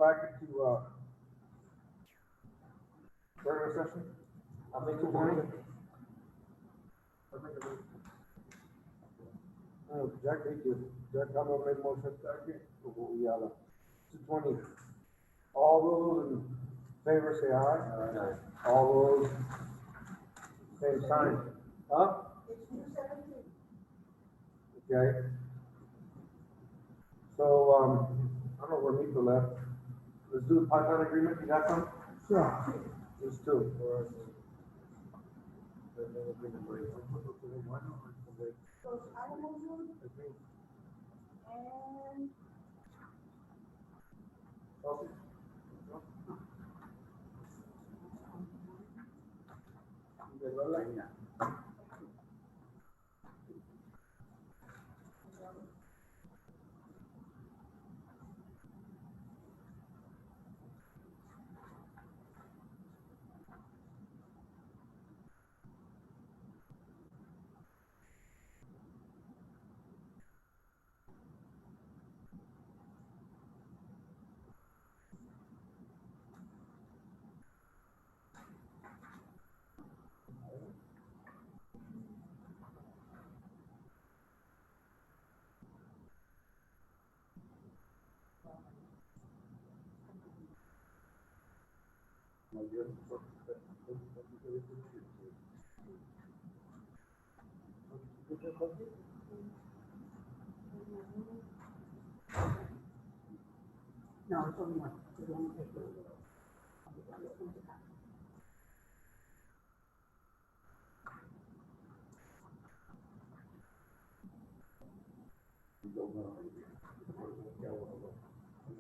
back into, regular session. I'll make a motion. Jack, thank you. Jack, I'm gonna make a motion. Yeah, 220. All those in favor say aye. All those, same sign. Huh? Okay. So, I don't know where Mika left. Let's do the pipeline agreement. You got some? Sure. There's two. So I have one, and Okay. No, it's only one. It's only paper.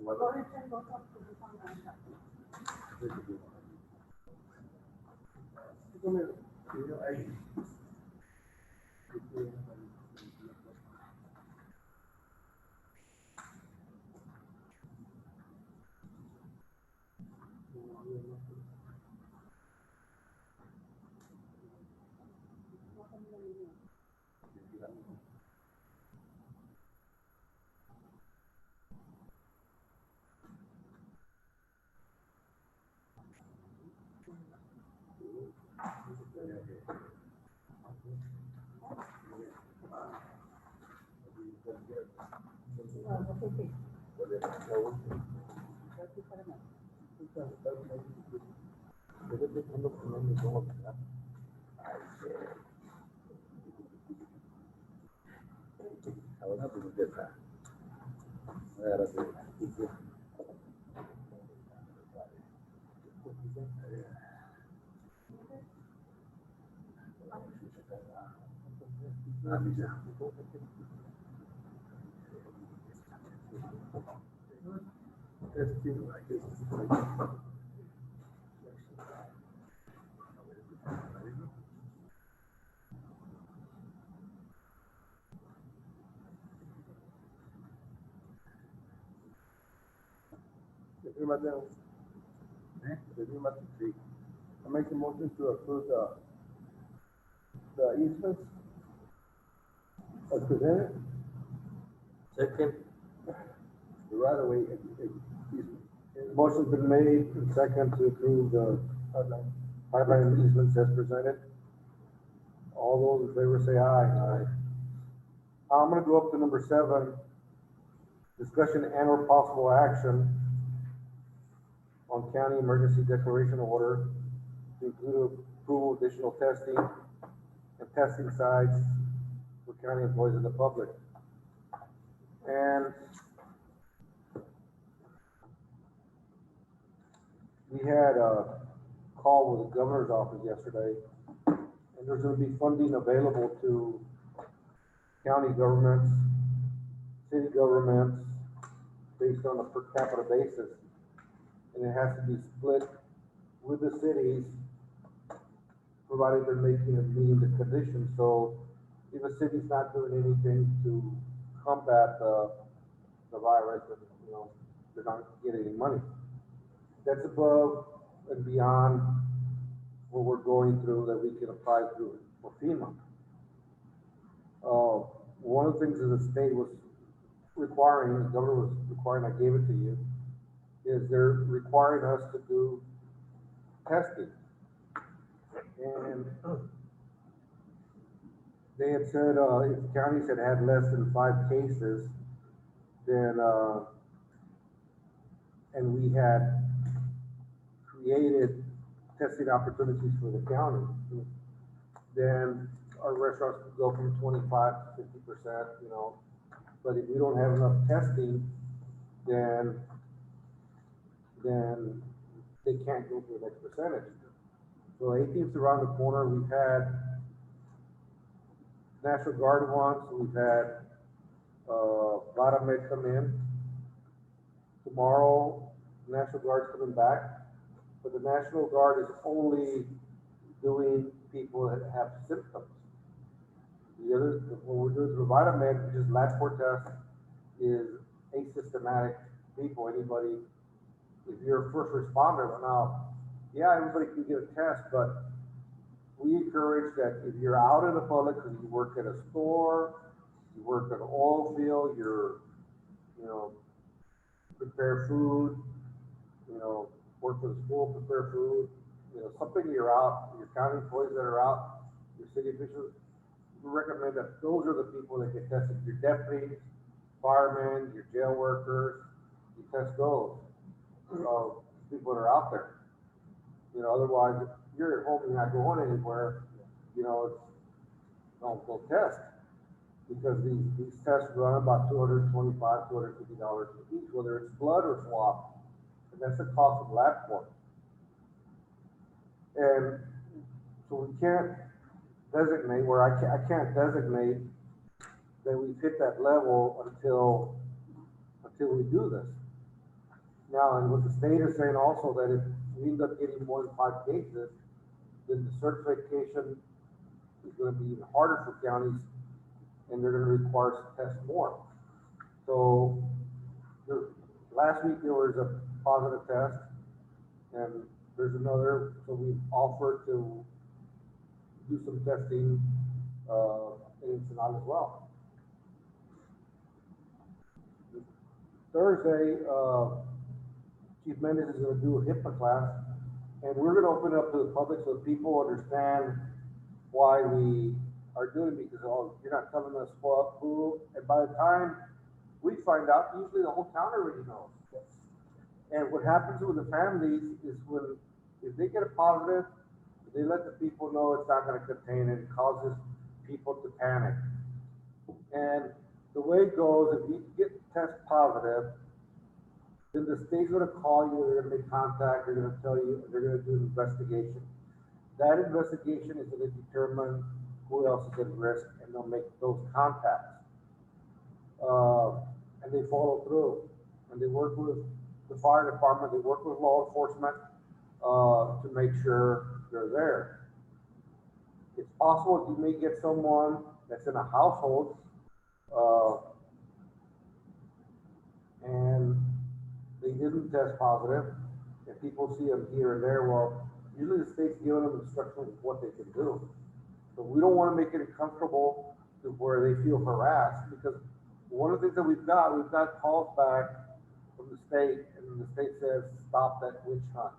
Go ahead and go talk to the phone. I make a motion to approve the easements as presented. Second. The right of way easement. Motion's been made and second to approve the pipeline easements as presented. All those in favor say aye. Aye. I'm gonna go up to number 7. Discussion and or possible action on county emergency declaration order to include approval of additional testing and testing sites for county employees and the public. And we had a call with the governor's office yesterday, and there's gonna be funding available to county governments, city governments, based on a per capita basis. And it has to be split with the cities, provided they're meeting the conditions. So if a city's not doing anything to combat the virus, then, they're not getting any money. That's above and beyond what we're going through that we can apply through for FEMA. One of the things that the state was requiring, the governor was requiring, I gave it to you, is they're requiring us to do testing. And they had said, if counties had less than 5 cases, then, and we had created testing opportunities for the county, then our restaurants could go from 25 to 50%, you know. But if we don't have enough testing, then they can't go to the next percentage. So 18th's around the corner. We've had National Guard once, we've had Vadamed come in. Tomorrow, National Guard's coming back, but the National Guard is only doing people that have symptoms. The other, when we're doing the Vadamed, which is lab core test, is asymptomatic people, anybody, if you're a first responder, now, yeah, everybody can get a test, but we encourage that if you're out in the public, because you work at a store, you work at an oil field, you're, you know, prepare food, you know, work for the school, prepare food, you know, something you're out, your county employees that are out, your city officials, we recommend that those are the people that get tested. Your deputies, firemen, your jail workers, you test those. People that are out there. You know, otherwise, if you're at home and you're not going anywhere, you know, don't go test. Because these tests run about $225, $250 each, whether it's blood or swab. And that's the cost of LabCorp. And so we can't designate, where I can't designate that we've hit that level until we do this. Now, and what the state is saying also, that if we end up getting more than 5 cases, then the certification is going to be even harder for counties, and they're going to require us to test more. So last week there was a positive test, and there's another, so we've offered to do some testing in Ensenada as well. Thursday, Chief Mendez is going to do a HIPAA class, and we're going to open it up to the public so people understand why we are doing it, because you're not telling us who, and by the time we find out, usually the whole town already knows. And what happens with the families is if they get a positive, they let the people know it's not going to contain it. It causes people to panic. And the way it goes, if you get test positive, then the state's going to call you, they're going to make contact, they're going to tell you, they're going to do an investigation. That investigation is going to determine who else is at risk, and they'll make those contacts. And they follow through, and they work with the fire department, they work with law enforcement to make sure they're there. It's possible you may get someone that's in a household and they didn't test positive, and people see them here and there. Well, usually the state's giving them instructions of what they can do. So we don't want to make it uncomfortable to where they feel harassed, because one of the things that we've got calls back from the state, and the state says, stop that witch hunt.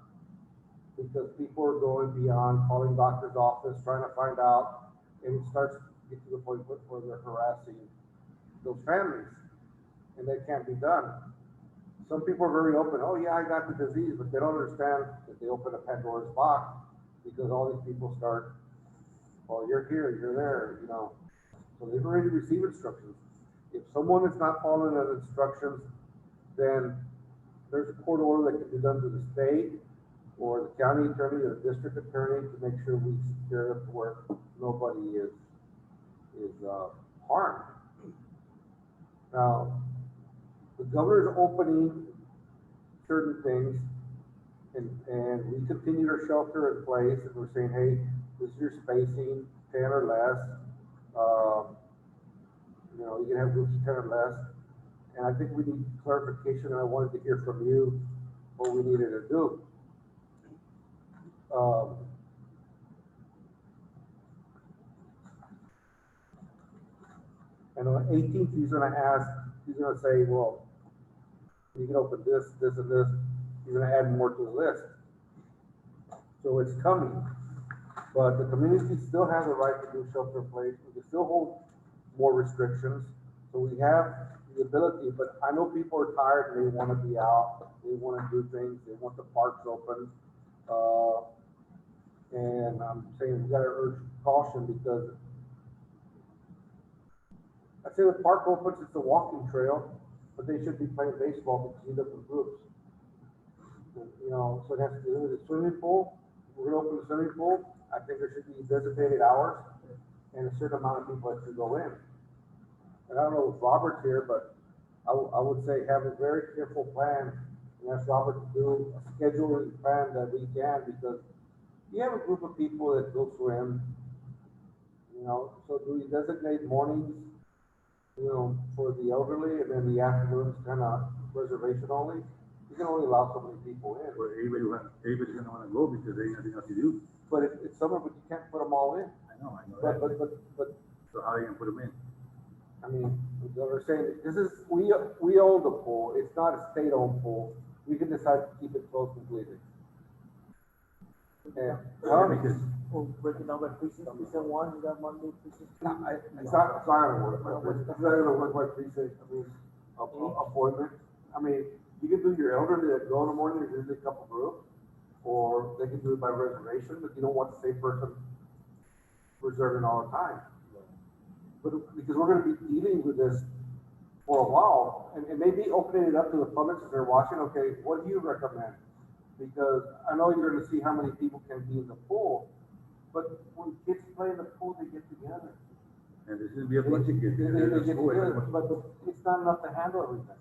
Because people are going beyond calling doctor's office, trying to find out, and it starts to get to the point where they're harassing those families, and that can't be done. Some people are very open, oh yeah, I got the disease, but they don't understand that they open a Pandora's box, because all these people start, well, you're here, you're there, you know. So they've already received instructions. If someone is not following the instructions, then there's a court order that can be done to the state or the county attorney or the district attorney to make sure we secure it to where nobody is harmed. Now, the governor is opening certain things, and we continued our shelter in place, and we're saying, hey, this is your spacing, 10 or less. You know, you can have groups of 10 or less. And I think we need clarification, and I wanted to hear from you what we needed to do. And on the 18th, he's going to say, well, you can open this, this, and this. he's gonna add more to the list. So it's coming, but the community still has a right to do shelter in place, we can still hold more restrictions. So we have the ability, but I know people are tired, and they wanna be out, they wanna do things, they want the parks open. And I'm saying we gotta urge caution because I say the park opens, it's a walking trail, but they should be playing baseball because you look in groups. You know, so it has to do with the swimming pool. We're gonna open the swimming pool. I think there should be designated hours and a certain amount of people that should go in. And I don't know if Robert's here, but I would say have a very careful plan and ask Robert to do a scheduling plan that we can, because you have a group of people that go swim, you know, so do we designate mornings, you know, for the elderly, and then the afternoons kind of reservation only? You can only allow so many people in. Well, everybody's gonna wanna go because they ain't nothing else to do. But it's summer, but you can't put them all in. I know But, that. but, So how are you gonna put them in? I mean, they're saying, this is, we own the pool, it's not a state-owned pool, we can decide to keep it closed completely. And, Because We'll break it down by precinct, precinct one, you got Monday, precinct two. it's not gonna work, it's not gonna work by precinct, I mean, appointment. I mean, you can do your elderly that go in the morning, there's usually a couple groups, or they can do it by reservation, but you don't want the same person reserving all the time. But, because we're gonna be dealing with this for a while, and maybe opening it up to the public as they're watching, okay, what do you recommend? Because I know you're gonna see how many people can be in the pool, but when kids play in the pool, they get together. and there's gonna be a bunch of kids. They get together, but it's not enough to handle everything.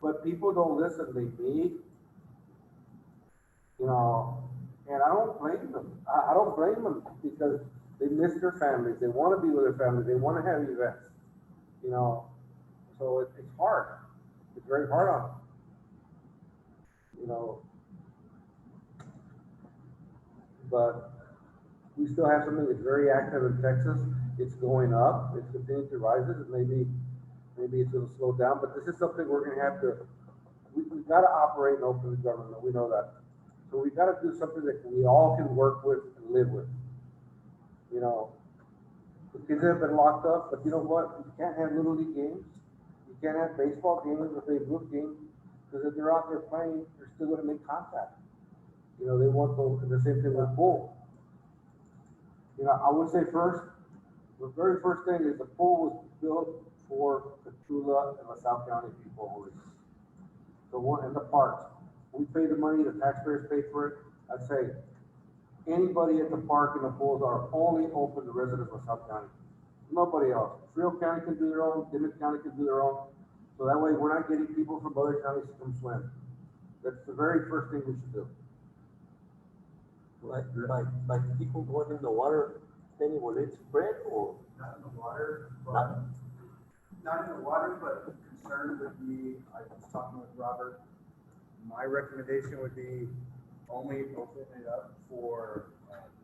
But people don't listen, they need, you know, and I don't blame them. I don't blame them because they miss their families, they wanna be with their families, they wanna have events, you know, so it's hard. It's very hard on them. You know, but we still have something that's very active in Texas. It's going up, it's continuing to rise, and maybe it's gonna slow down, but this is something we're gonna have to, we've gotta operate in open government, we know that. So we gotta do something that we all can work with and live with. You know, the kids have been locked up, but you know what? You can't have little league games. You can't have baseball games or Babe Ruth games, because if they're out there playing, they're still gonna make contact. You know, they want the same thing with pool. You know, I would say first, the very first thing is the pool was built for the Tula and LaSalle County people only. The one in the parks, we pay the money, the taxpayers pay for it. I'd say anybody at the park and the pools are only open to residents of LaSalle County. Nobody else. Frio County can do their own, Dimmitt County can do their own. So that way we're not getting people from other counties to come swim. That's the very first thing we should do. Like people going in the water, then will it spread or? Not in the water, Not- but, not in the water, but the concern would be, I was talking with Robert, my recommendation would be only open it up for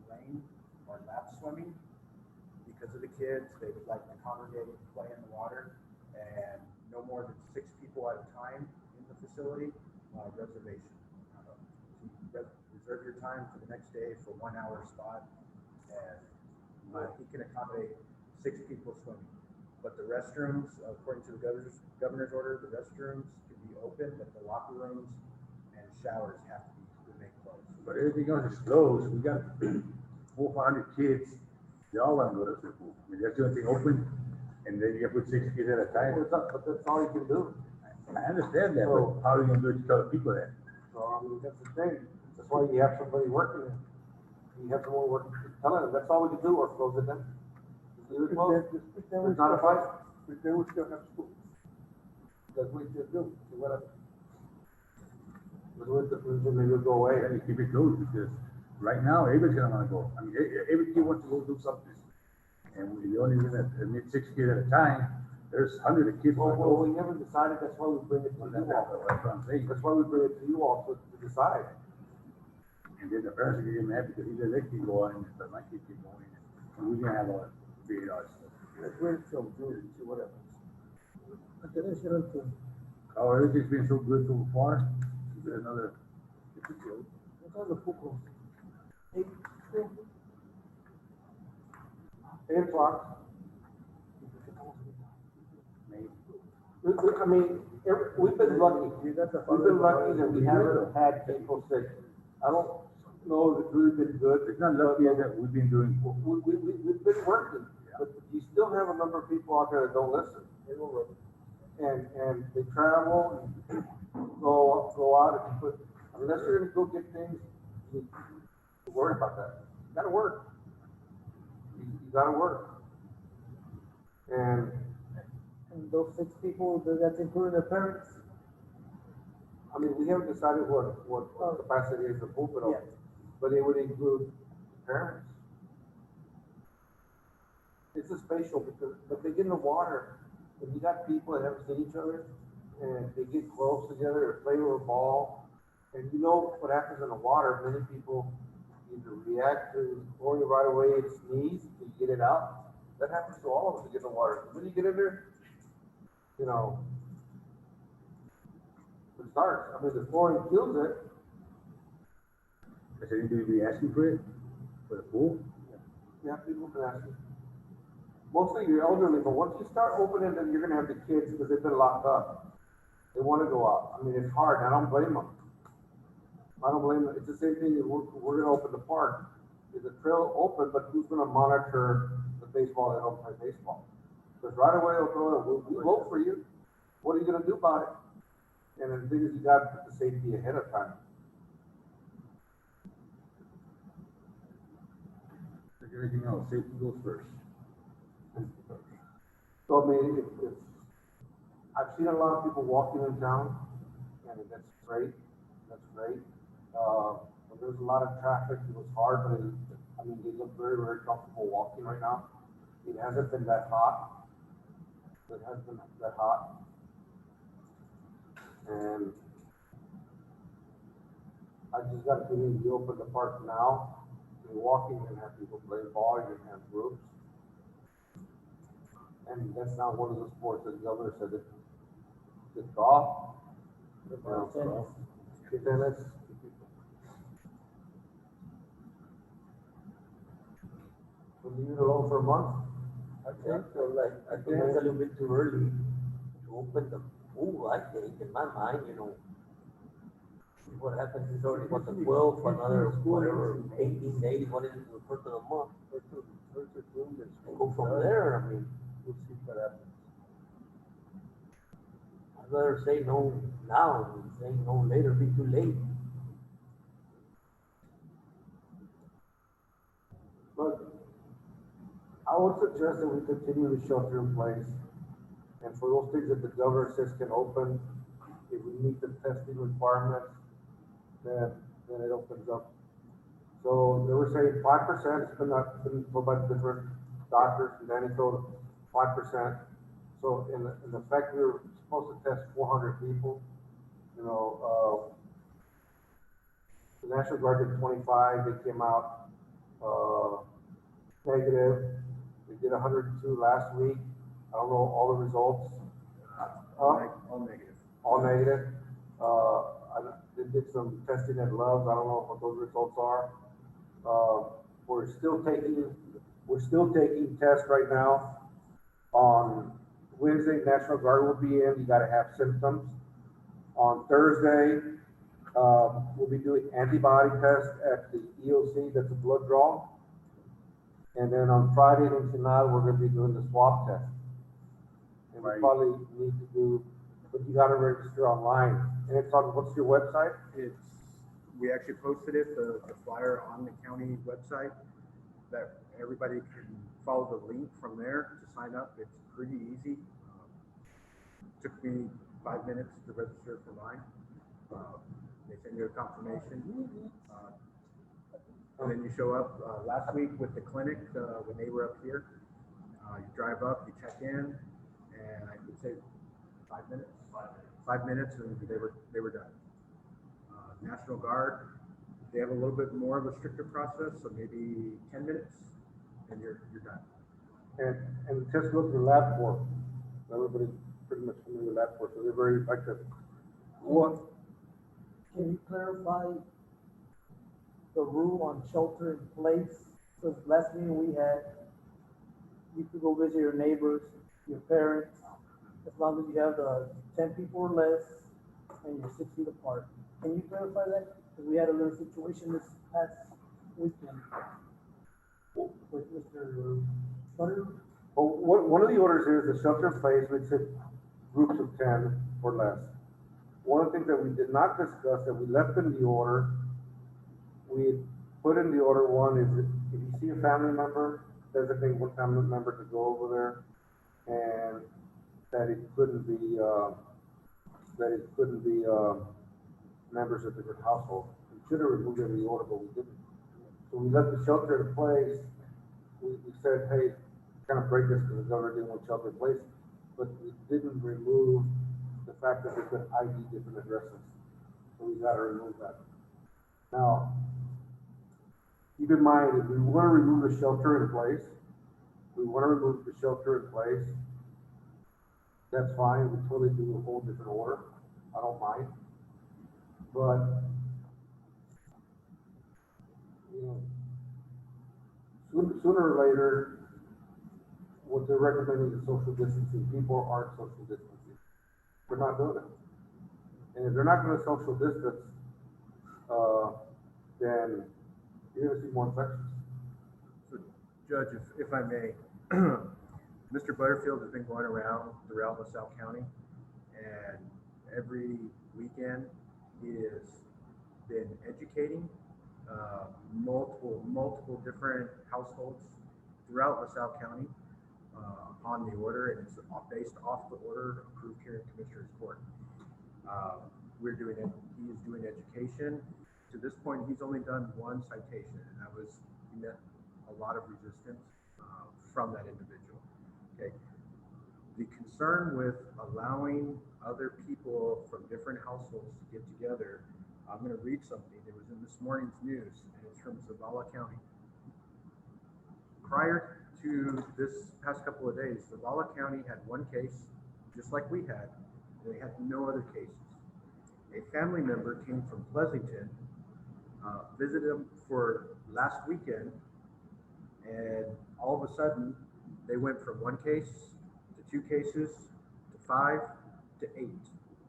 lane or lap swimming. Because of the kids, they would like to congregate and play in the water, and no more than 6 people at a time in the facility, reservation. Reserve your time for the next day for 1 hour spot, and he can accommodate 6 people swimming. But the restrooms, according to the governor's order, the restrooms can be open, but the locker rooms and showers have to remain closed. But everything else is closed. We got 400 kids. They all want to go to the pool. I mean, that's the only thing open, and then you can put 6 kids at a time. But that's all you can do. I understand that, but how are you gonna do it to other people then? So, I mean, that's the thing. That's why you have somebody working. You have someone working, telling them, that's all we can do, or close it then. Just leave it closed. There's not a fight. But then we still have school. That's what you do. See what happens. But with the, maybe it'll go away. And keep it closed because right now everybody's gonna wanna go. I mean, every kid wants to go do something. And we only admit 6 kids at a time. There's hundreds of kids. Well, wanna go. we never decided, that's why we bring it to Well, you that's all. what I'm saying. That's why we bring it to you all to decide. And then the parents are getting mad because he said they keep going, but my kid keep going. And we're gonna have a big stuff. Let's wait till June, see what happens. Oh, everything's been so good so far. you get another. What time the pool close? 8. 8 o'clock. Maybe. I mean, we've been lucky. You got the. We've been lucky that we haven't had people sick. I don't know if it's really been good. It's not lucky that we've been doing. We've been working, but you still have a number of people out there that don't listen. And they travel and go out and put, unless you're gonna go get things, you worry about that. You gotta work. You gotta work. And And those 6 people, that's including their parents? I mean, we haven't decided what capacity is the pulpit Yeah. of, but it would include parents. It's a spatial because, but they get in the water, and you got people that haven't seen each other, and they get close together or play with a ball, and you know what happens in the water, many people either react to going right away and sneeze, to get it out. That happens to all of us to get in the water. When you get in there, you know, it starts. I mean, the chlorine kills it. Is anybody be asking for it? For the pool? Yeah, people can ask you. Mostly you're elderly, but once you start opening, then you're gonna have the kids because they've been locked up. They wanna go out. I mean, it's hard. I don't blame them. I don't blame them. It's the same thing. We're gonna open the park. Is the trail open, but who's gonna monitor the baseball that don't play baseball? Because right away they'll throw it. We vote for you. What are you gonna do about it? And the thing is, you gotta put the safety ahead of time. Like everything else, safety goes first. So, I mean, I've seen a lot of people walking in town, and that's great, that's great. When there's a lot of traffic, it was hard, but I mean, they look very, very comfortable walking right now. It hasn't been that hot. It hasn't been that hot. And I just got a feeling you open the park now, you're walking and have people playing ball, you're gonna have groups. And that's not one of the sports that the governor said that, golf, tennis. We'll leave it alone for a month. I think so, like, I think it's a little bit too early to open the pool, I think, in my mind, you know. What happens is already what the 12th, another whatever, 18 days, what is it, the first of the month? And go from there, I mean, We'll see what happens. I'd rather say no now than saying no later, be too late. But I would suggest that we continue to shelter in place. And for those things that the governor says can open, if we meet the testing requirements, then it opens up. So they were saying 5%, it's been told by different doctors, and then it told 5%. So in effect, we were supposed to test 400 people. You know, the National Guard did 25, they came out, negative. We did 102 last week. I don't know all the results. All negative. All negative. They did some testing at Love's. I don't know what those results are. We're still taking tests right now. On Wednesday, National Guard will be in. You got to have symptoms. On Thursday, we'll be doing antibody tests at the EOC. That's a blood draw. And then on Friday and tonight, we're going to be doing the swab test. And we Right. probably need to do, but you got to register online. And it's on, what's your website? We actually posted it, the flyer on the county website, that everybody can follow the link from there to sign up. It's pretty easy. Took me 5 minutes to register for mine. They send you a confirmation. And then you show up, last week with the clinic, when they were up here, you drive up, you check in, and I would say 5 minutes. 5 minutes, and they were done. National Guard, they have a little bit more of a stricter process, so maybe 10 minutes, and you're done. And test look for LabCorp. Everybody's pretty much familiar with LabCorp, so they're very effective. can you clarify the rule on shelter in place? So last meeting we had, you could go visit your neighbors, your parents, as long as you have 10 people or less and you're 6 feet apart. Can you clarify that? Because we had a little situation this past weekend with Mr. Butter. Well, one of the orders is the shelter in place, which said groups of 10 or less. One of the things that we did not discuss, that we left in the order, we put in the order one is that if you see a family member, designate one family member to go over there, and that it couldn't be members of different households. We should have removed it in the order, but we didn't. So we left the shelter in place. We said, hey, kind of break this because the governor didn't want shelter in place, but we didn't remove the fact that they could ID different addresses. So we got to remove that. Now, keep in mind, if we want to remove the shelter in place, that's fine. We totally do a whole different order. I don't mind. But, you know, sooner or later, what they're recommending is social distancing. People aren't social distancing. They're not doing it. And if they're not going to social distance, then you're going to see more infections. So, Judge, if I may, Mr. Butterfield has been going around throughout LaSalle County, and every weekend he has been educating multiple different households throughout LaSalle County on the order, and it's based off the order approved here in Commissioner's Court. He is doing education. To this point, he's only done one citation, and he met a lot of resistance from that individual. Okay. The concern with allowing other people from different households to get together, I'm going to read something. It was in this morning's news, and it's from Zavala County. Prior to this past couple of days, Zavala County had one case, just like we had, and they had no other cases. A family member came from Pleasanton, visited them for last weekend, and all of a sudden, they went from one case to 2 cases to 5 to 8.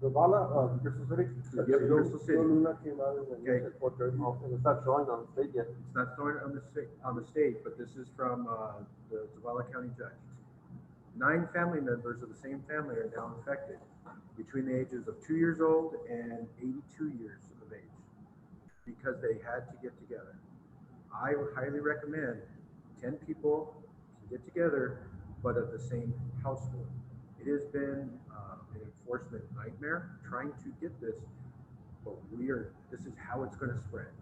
Zavala, Crystal City? Yep, Crystal City. Okay. And it's not showing on the state yet. It's not showing on the state, but this is from the Zavala County judge. 9 family members of the same family are now infected between the ages of 2 years old and 82 years of age because they had to get together. I would highly recommend 10 people can get together, but of the same household. It has been an enforcement nightmare trying to get this, but this is how it's going to spread.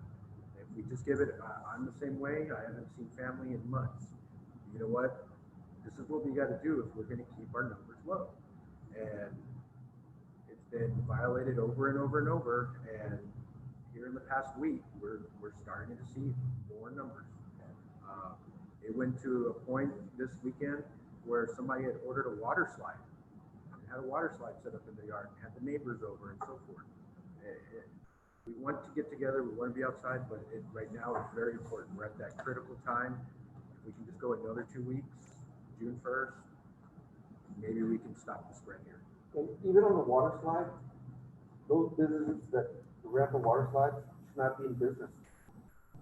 If we just give it, I'm the same way. I haven't seen family in months. You know what? This is what we got to do if we're going to keep our numbers low. And it's been violated over and over and over. And here in the past week, we're starting to see more numbers. It went to a point this weekend where somebody had ordered a water slide, had a water slide set up in the yard, had the neighbors over and so forth. We want to get together, we want to be outside, but right now it's very important. We're at that critical time. If we can just go another 2 weeks, June 1st, maybe we can stop the spread here. And even on the water slide, those businesses that rent the water slides should not be in business.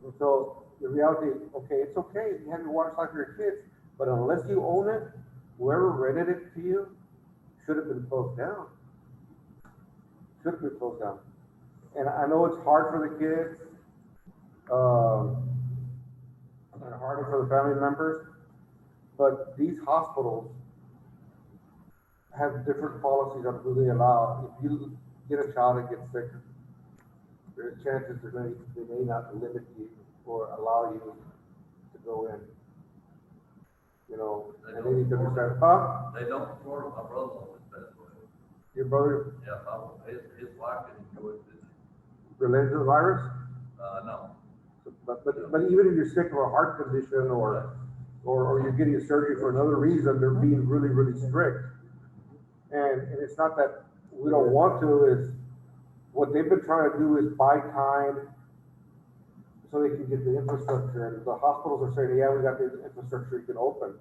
And so the reality is, it's okay if you have your water slide for your kids, but unless you own it, whoever rented it to you should have been closed down. And I know it's hard for the kids, and harder for the family members, but these hospitals have different policies on who they allow. If you get a child that gets sick, there's chances they may not limit you or allow you to go in. You know, and they need to understand, They don't Florida, my brother-in-law was passed away. your brother Yeah, his wife didn't enjoy it. related to the virus? No. But even if you're sick of a heart condition or you're getting a surgery for another reason, they're being really, really strict. And it's not that we don't want to, what they've been trying to do is buy time so they can get the infrastructure, and the hospitals are saying, yeah, we got the infrastructure, you can open.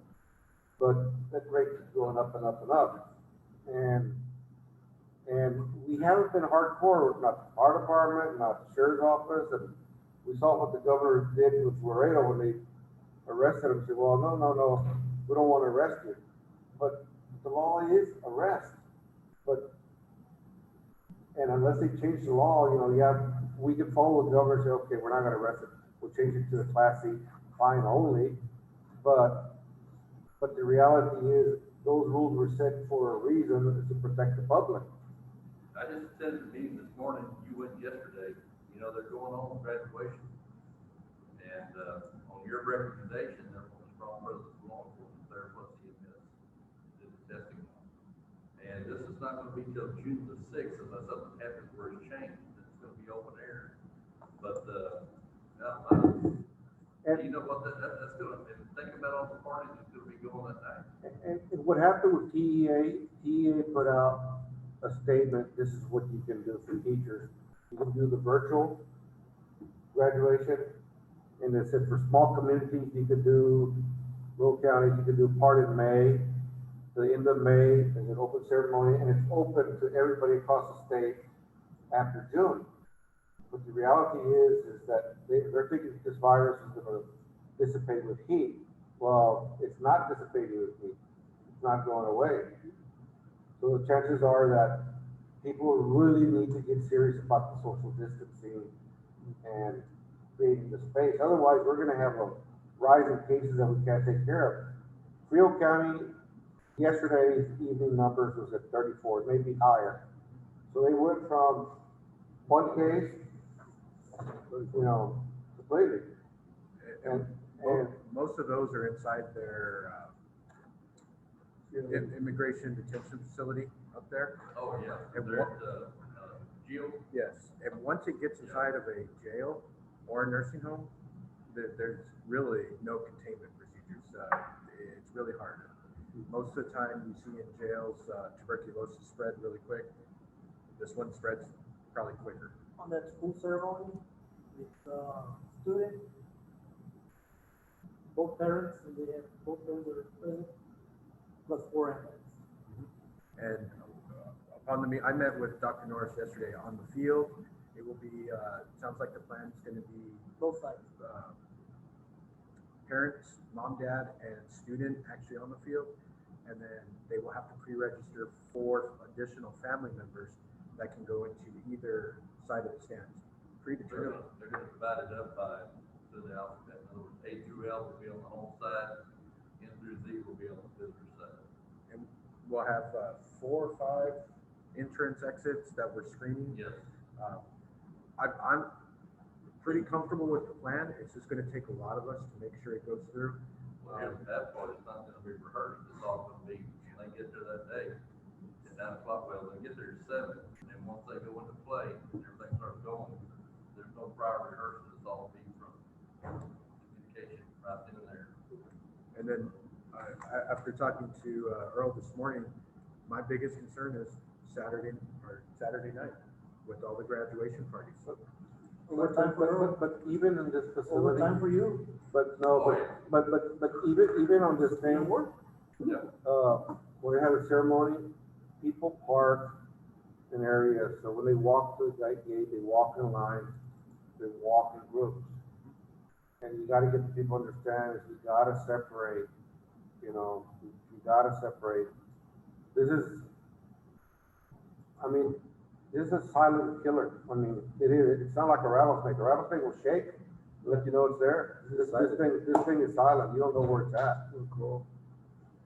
But that rate keeps going up and up and up. And we haven't been hardcore, not the fire department, not the sheriff's office, and we saw what the governor did with Laredo when they arrested him, said, well, no, we don't want to arrest you. But the law is arrest. But, and unless they change the law, we can follow the governor and say, okay, we're not gonna arrest it. We'll change it to a Class C fine only. But the reality is, those rules were set for a reason, to protect the public. I just attended a meeting this morning, you went yesterday, they're going on with graduation. And, on your recommendation, they're from a strong presence of law enforcement there, plus CMS, did the testing. And this is not gonna be till June the 6th unless something happens where it's changed, it's gonna be open air. But, you know what, that's gonna, and think about all the parties that's gonna be going that night. And what happened with TEA put out a statement, this is what you can do for teachers. You can do the virtual graduation, and they said for small communities, you could do, rural counties, you could do part in May, the end of May, there's an open ceremony, and it's open to everybody across the state after June. But the reality is that they're thinking this virus is gonna dissipate with heat. Well, it's not dissipating with heat. It's not going away. So the chances are that people really need to get serious about the social distancing and creating the space. Otherwise, we're gonna have a rise in cases that we can't take care of. Frio County, yesterday's evening numbers was at 34, maybe higher. So they went from one case, completely. And Most of those are inside their, immigration detention facility up there. Oh, yeah, And they're at, Geo. Yes, and once it gets inside of a jail or a nursing home, there's really no containment procedures. It's really hard. Most of the time you see in jails, tuberculosis spread really quick. This one spreads probably quicker. On that school ceremony, with, student, both parents, and they have, both parents are present, plus 4 inmates. And upon I met with Dr. Norris yesterday on the field. It will be, sounds like the plan is going to be Both sides. Parents, mom, dad, and student actually on the field. And then they will have to pre-register 4 additional family members that can go into either side of the stands. Predetermined. They're gonna divide it up to the alphabet. In other words, A through L will be on the home side, N through Z will be on the visitor side. And we'll have 4 or 5 entrance exits that we're screening. Yes. I'm pretty comfortable with the plan. It's just gonna take a lot of us to make sure it goes through. Well, here's that part, it's not gonna be rehearsed, it's all gonna be, when they get there that day, at 9 o'clock, well, they get there at 7, and then once they go into play, and everything starts going, there's no prior rehearsal, it's all be from communication right then and there. And then, after talking to Earl this morning, my biggest concern is Saturday night with all the graduation parties. But even in this facility. Overtime for you. But no, but even on this thing, Yeah. when they have a ceremony, people park in areas, so when they walk through the gate, they walk in line, they walk in groups. And you gotta get the people to understand, is you gotta separate, you gotta separate. This is a silent killer. I mean, it is, it's not like a rattlesnake. A rattlesnake will shake, let you know it's there. This thing is silent. You don't know where it's at.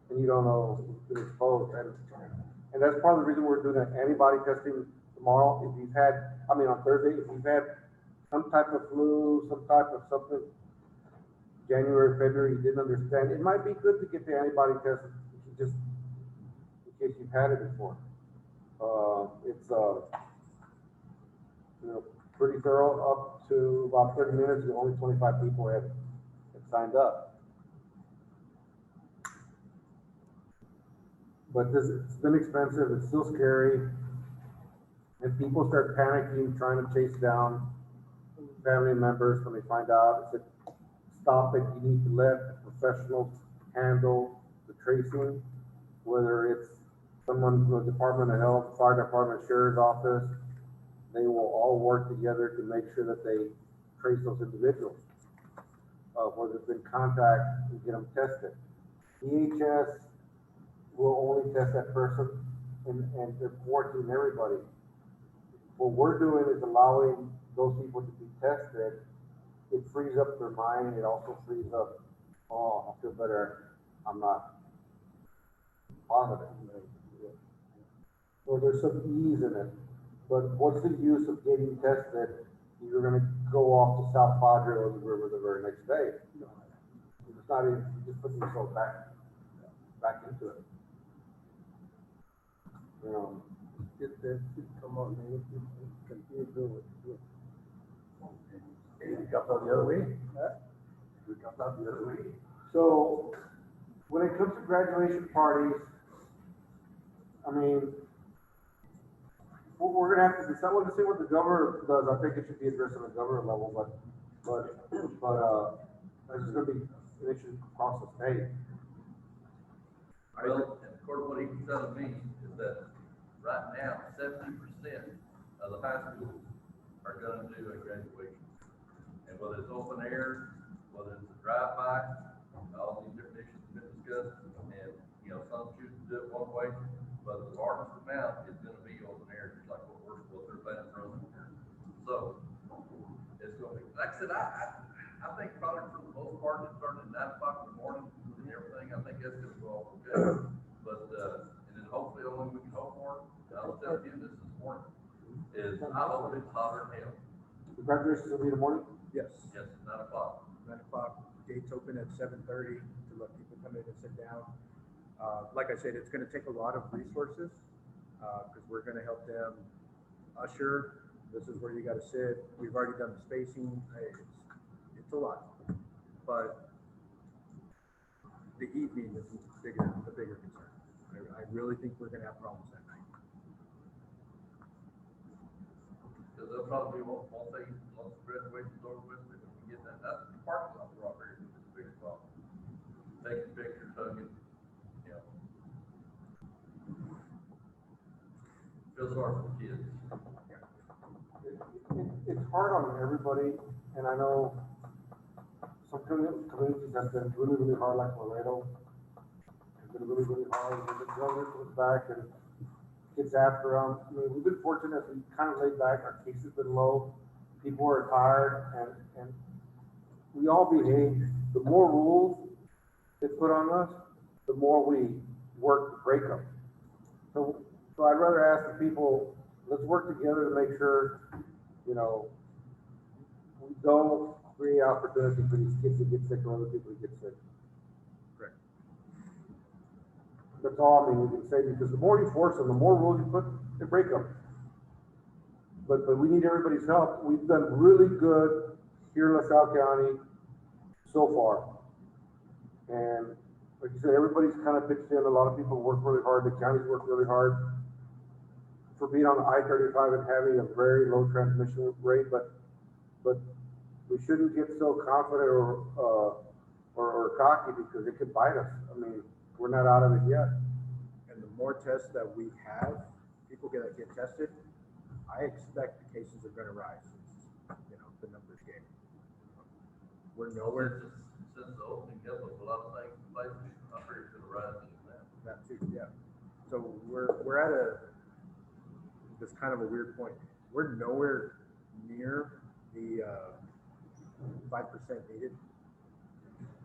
And you don't know it's exposed. And that's part of the reason we're doing that antibody testing tomorrow. If you've had, on Thursday, if you've had some type of flu, some type of something, January, February, you didn't understand, it might be good to get the antibody test in case you've had it before. It's pretty thorough, up to about 30 minutes, and only 25 people have signed up. But it's been expensive, it's still scary. And people start panicking, trying to chase down family members when they find out. I said, stop it, you need to let the professionals handle the tracing, whether it's someone from the Department of Health, Fire Department, Sheriff's Office. They will all work together to make sure that they trace those individuals, where there's been contact and get them tested. DHS will only test that person and they're quarantining everybody. What we're doing is allowing those people to be tested. It frees up their mind. It also frees up, oh, I feel better. I'm not positive. So there's some ease in it. But what's the use of getting tested? You're gonna go off to South Padre or the river the very next day. It's not even, you just put yourself back into it. You know, Get that shit come on, man, continue doing it. It comes out the other way. It comes out the other way. so when it comes to graduation parties, I mean, we're gonna have to decide, we'll see what the governor does. I think it should be addressed on the governor level, but, this is gonna be an issue across the state. Well, and according to what he was telling me, is that right now, 70% of the high schools are gonna do a graduation. And whether it's open air, whether it's a drive-by, all these different issues have been discussed, and, you know, some choose to do it one way, but the largest amount is gonna be open air, just like what they're planning for us. So, it's gonna be, like I said, I think probably for the most part, it's starting at 9 o'clock in the morning and everything, I think that's gonna go all okay. But, and then hopefully, only we can hope for, and I was telling you this morning, is I hope it's hotter than hell. The graduation will be in the morning? Yes, Yes, 9 o'clock. 9 o'clock, gates open at 7:30 to let people come in and sit down. Like I said, it's gonna take a lot of resources, because we're gonna help them usher, this is where you gotta sit, we've already done the spacing, it's a lot. But the evening is the bigger concern. I really think we're gonna have problems that night. Because they'll probably won't say, once graduation's over with, they're gonna get that's the parking lot robbery, is the biggest problem. Taking pictures, hugging, you know. Feel sorry for the kids. It's hard on everybody, and I know some communities have been really hard, like Laredo. It's been really hard, when the governor comes back and gets after them. I mean, we've been fortunate, we kind of laid back, our cases been low, people are tired, and we all behave. The more rules they put on us, the more we work to break them. So I'd rather ask the people, let's work together to make sure, you know, we don't create opportunity for these kids to get sick or other people to get sick. Correct. That's all I mean, we can say, because the more you force them, the more rules you put, they break them. But we need everybody's help. We've done really good here in LaSalle County so far. And like you said, everybody's kind of pitched in. A lot of people work really hard. The county's worked really hard for being on I-35 and having a very low transmission rate, but we shouldn't get so confident or cocky, because it could bite us. I mean, we're not out of it yet. And the more tests that we have, people get tested, I expect the cases are gonna rise. It's, you know, the numbers game. We're nowhere, Since the opening up of a lot of things in place, I'm pretty sure the rise is now. that too, yeah. So we're at this kind of a weird point. We're nowhere near the 5% needed.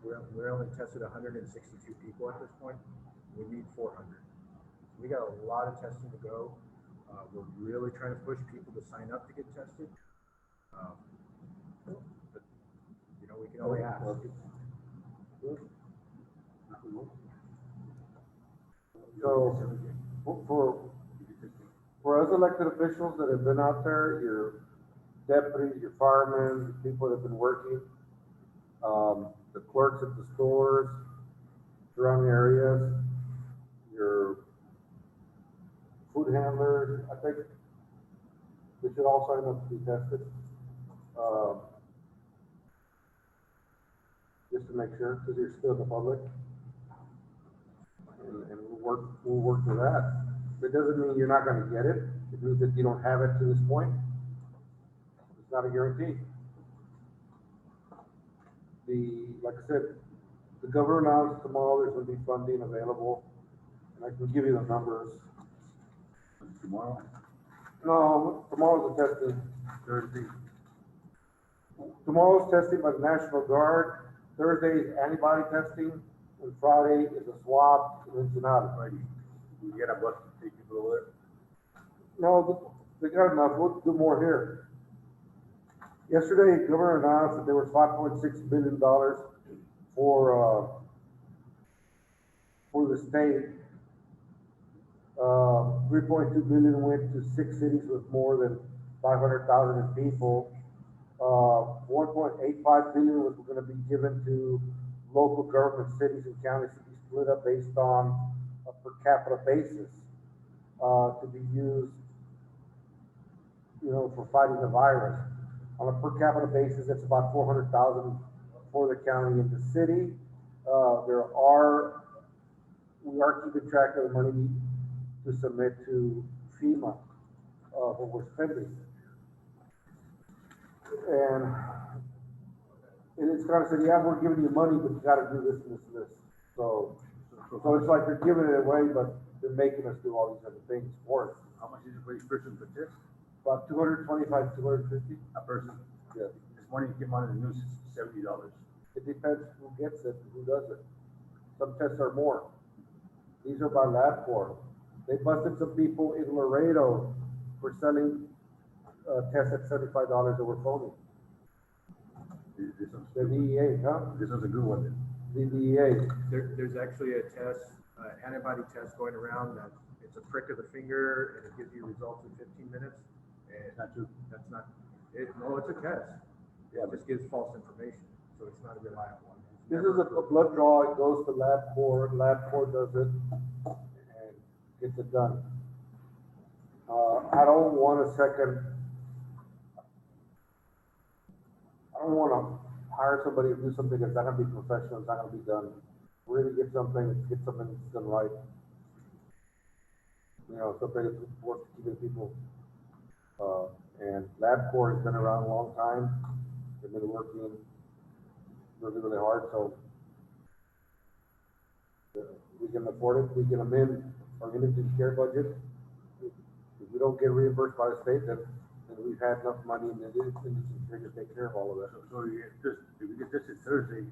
We're only tested 162 people at this point. We need 400. We got a lot of testing to go. We're really trying to push people to sign up to get tested. But, you know, we can only ask. So for us elected officials that have been out there, your deputies, your firemen, the people that have been working, the clerks at the stores, surrounding areas, your food handlers, I think They should all sign up to be tested. Just to make sure, because you're still in the public. And we'll work with that. It doesn't mean you're not gonna get it. It means that you don't have it to this point. It's not a guarantee. Like I said, the governor announced tomorrow there's gonna be funding available, and I can give you the numbers. Tomorrow, No, tomorrow's the testing. Thursday, Tomorrow's testing by the National Guard, Thursday is antibody testing, and Friday is a swab in Ensenada. Friday, we get a bus to take people over No, they got enough, we'll do more here. Yesterday, Governor announced that there was $5.6 billion for the state. 3.2 billion went to 6 cities with more than 500,000 people. 1.85 billion was gonna be given to local government cities and counties to be split up based on a per capita basis, to be used, for fighting the virus. On a per capita basis, it's about 400,000 for the county and the city. We are keeping track of the money to submit to FEMA, what we're spending. And it's kind of said, yeah, we're giving you money, but you gotta do this, this, and this. So it's like they're giving it away, but they're making us do all these other things for us. How much is it for each person per test? About 225, 250. A person? Yeah. This morning came out in the news, $70. It depends who gets it, who does it. Some tests are more. These are by LabCorp. They busted some people in Laredo for selling tests at $75 that were phony. This one's, The DEA, huh? this one's a good one then. The DEA. There's actually a test, antibody test going around that it's a prick of the finger and it gives you results in 15 minutes. And It's not true. that's not, no, it's a test. Yeah, It just gives false information, so it's not a reliable one. This is a blood draw, it goes to LabCorp does it, and gets it done. I don't want to hire somebody to do something that's not gonna be professional, it's not gonna be done. We're gonna get something that's done right. Something that's worth keeping people, and LabCorp has been around a long time, they've been working really, really hard, so we can afford it, we can amend our imaging care budget. If we don't get reimbursed by the state, then we've had enough money in the imaging care to take care of all of that. So if we get this in Thursday,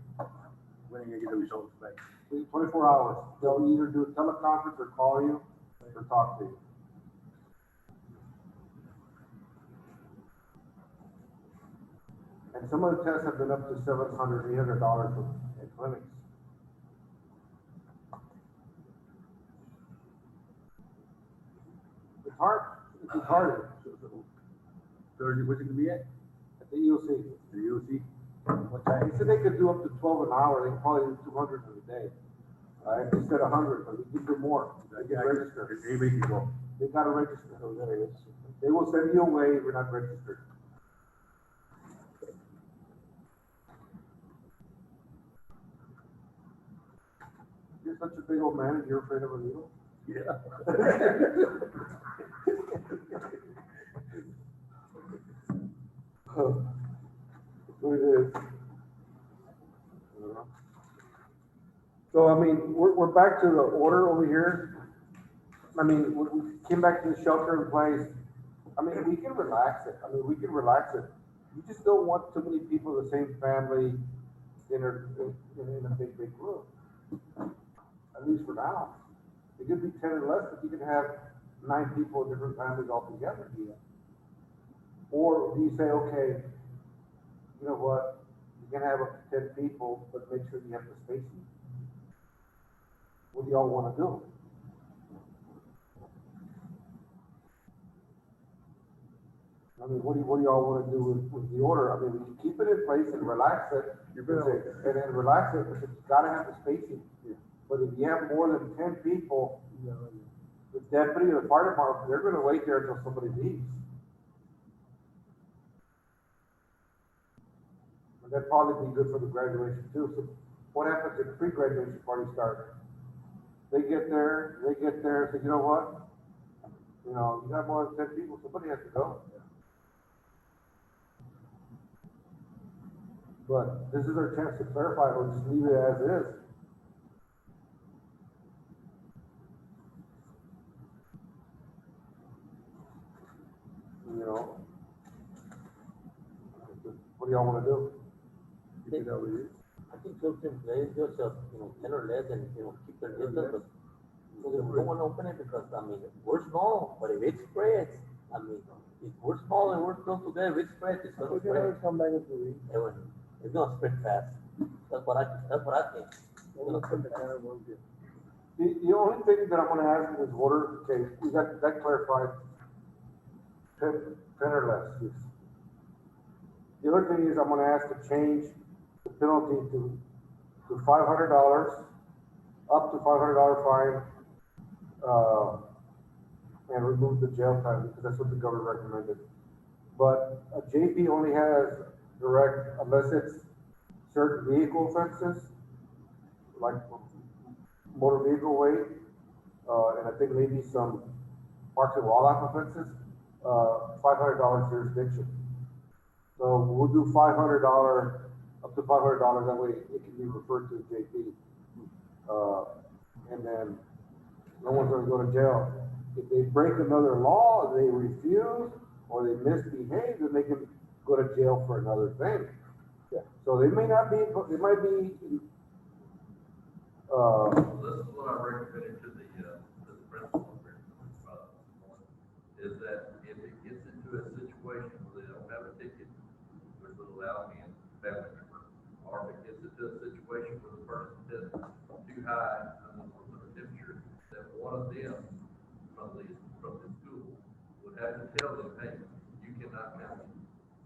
when are you gonna get the results back? 24 hours, they'll either do a teleconference or call you or talk to you. And some of the tests have been up to $700, $800 in clinics. It's hard, it's hard Thursday, where's it gonna be at? at the EOC. The UC? What They time? said they could do up to 12 an hour, they can probably do 200 in a day. Instead of 100, but we can do more, they can register, Anybody can go. they gotta register. They will send you away if you're not registered. You're such a big old man and you're afraid of a needle? Yeah. What it is. So, I mean, we're back to the order over here. I mean, we came back to the shelter in place. I mean, we can relax it. You just don't want too many people of the same family in a big room. At least for now. It could be 10 or less, but you can have 9 people in different families all together. Or do you say, okay, you know what, you can have up to 10 people, but make sure you have the spacing. What do y'all want to do? I mean, what do y'all want to do with the order? I mean, we can keep it in place and relax it, and then relax it, but you gotta have the spacing. But if you have more than 10 people, the deputy or the fire department, they're gonna wait there until somebody leaves. And that'd probably be good for the graduation too. So what happens if pre-graduation parties start? They get there, say, you know what? You know, you got more than 10 people, somebody has to go. But this is our chance to clarify or just leave it as is. You know, what do y'all wanna do? Keep it how it is. I think children play just, 10 or less and, keep their distance, but so we don't wanna open it because, I mean, we're small, but if it spreads, I mean, if we're small and we're close together, if it spreads, it's gonna We can spread. always come back into it. It's gonna spread fast. That's what I think. We'll look at the kind of work. The only thing that I'm gonna ask is water, okay, we got that clarified. 10 or less, yes. The other thing is I'm gonna ask to change the penalty to $500, up to $500 fine, and remove the jail time, because that's what the governor recommended. But a JP only has direct, unless it's certain vehicle offenses, like motor vehicle weight, and I think maybe some parks and wildlife offenses, $500 jurisdiction. So we'll do $500, up to $500, that way it can be referred to as JP. And then no one's gonna go to jail. If they break another law, they refuse, or they misbehave, then they can go to jail for another thing. Yeah. So they may not be, they might be, This is what I recommended to the principal here, is that if it gets into a situation where they don't have a ticket, which would allow me and family member, or if it gets into a situation where the person is too high under the temperature, that one of them from the school would have to tell them, hey, you cannot come.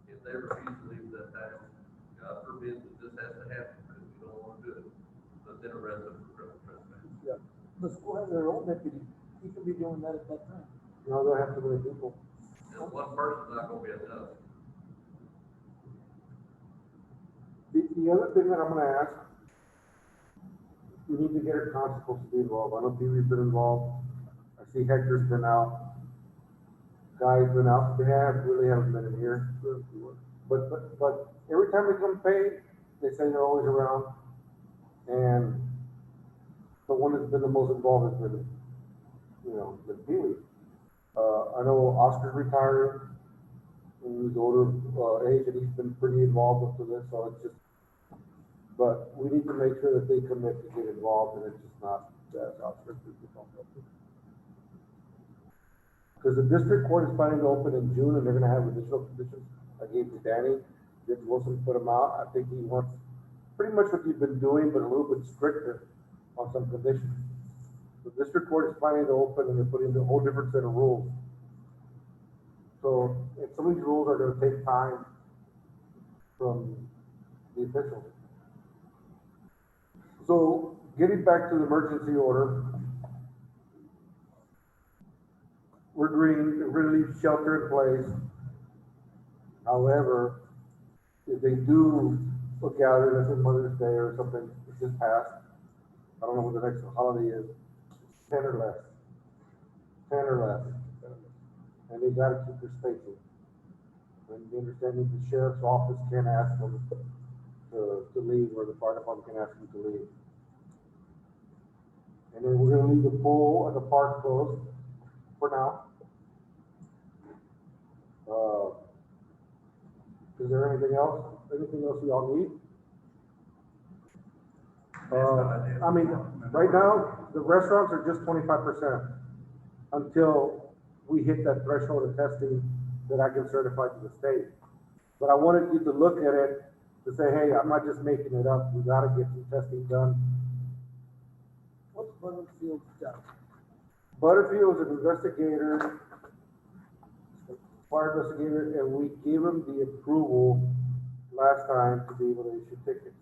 If they refuse to leave that house, God forbid that this has to happen, because we don't want to do it, but then arrest them for criminal trespass. Yeah. The school has their own deputy. He could be doing that at that time. you know, they'll have too many people. And one person's not gonna be enough. The other thing that I'm gonna ask, we need to get our constables to be involved. I know Pee-wee's been involved. I see Hector's been out. Guy's been out. They really haven't been in here. But every time we come pay, they say they're always around. And the one that's been the most involved has been, the Pee-wee. I know Oscar's retiring. And he's older, age, and he's been pretty involved up to this, so it's just, but we need to make sure that they commit to get involved, and it's just not that Oscar. Because the district court is planning to open in June, and they're gonna have additional conditions. I gave to Danny, Judge Wilson put them out. I think he wants pretty much what you've been doing, but a little bit stricter on some conditions. The district court is planning to open, and they're putting in a whole different set of rules. So, and some of these rules are gonna take time from the officials. So, getting back to the emergency order, we're agreeing, we're gonna leave shelter in place. However, if they do a gathering, let's say Mother's Day or something, it just passed, I don't know what the next holiday is, 10 or less. 10 or less. And they gotta keep their spacing. And the understanding the sheriff's office can't ask them to leave, or the fire department can ask them to leave. And then we're gonna leave the pool and the park closed for now. Is there anything else y'all need? I mean, right now, the restaurants are just 25% until we hit that threshold of testing that I can certify to the state. But I wanted you to look at it to say, hey, I'm not just making it up. We gotta get some testing done. What's Butterfield's job? Butterfield's an investigator, fire investigator, and we gave him the approval last time to be able to issue tickets.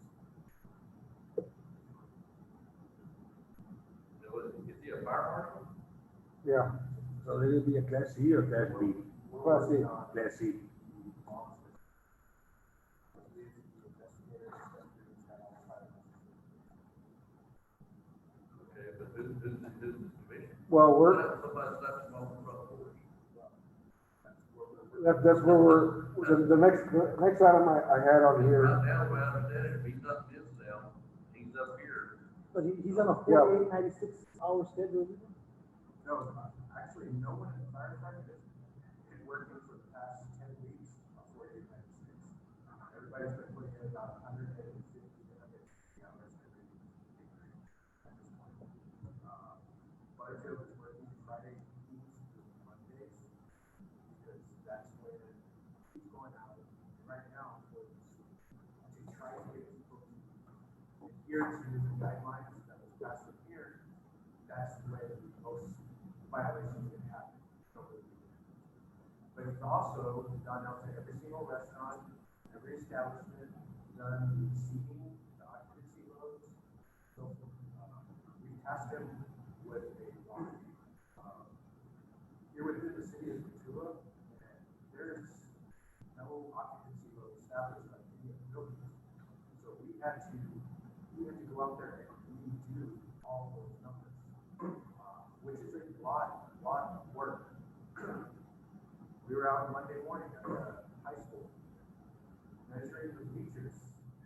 Is he a fire marshal? Yeah, So it'll be a class C or class B? Class C. Class C. who's the commission? Well, we're, Somebody slapped them on the front porch. that's where the next item I had on here. Right now, the way I understand it, if he's not in this cell, he's up here. But he's on a Yeah. 96 hour schedule, isn't he? No, actually, no one in the fire department has been working for the past 10 weeks before the United States. Everybody's been putting in about 150 hours every week at this point. Butterfield is working Friday evenings through Mondays because that's when he's going out right now to try to get people to adhere to the guidelines that was passed up here. That's when most violations can happen. But he's also gone out to every single restaurant, every establishment, done the seating, the occupancy loads. So, we tasked him with a laundry. Here within the city of Cotulla, and there's no occupancy load established by any of the buildings. So we had to go out there and redo all those numbers, which is a lot of work. We were out Monday morning at the high school, measuring the bleachers,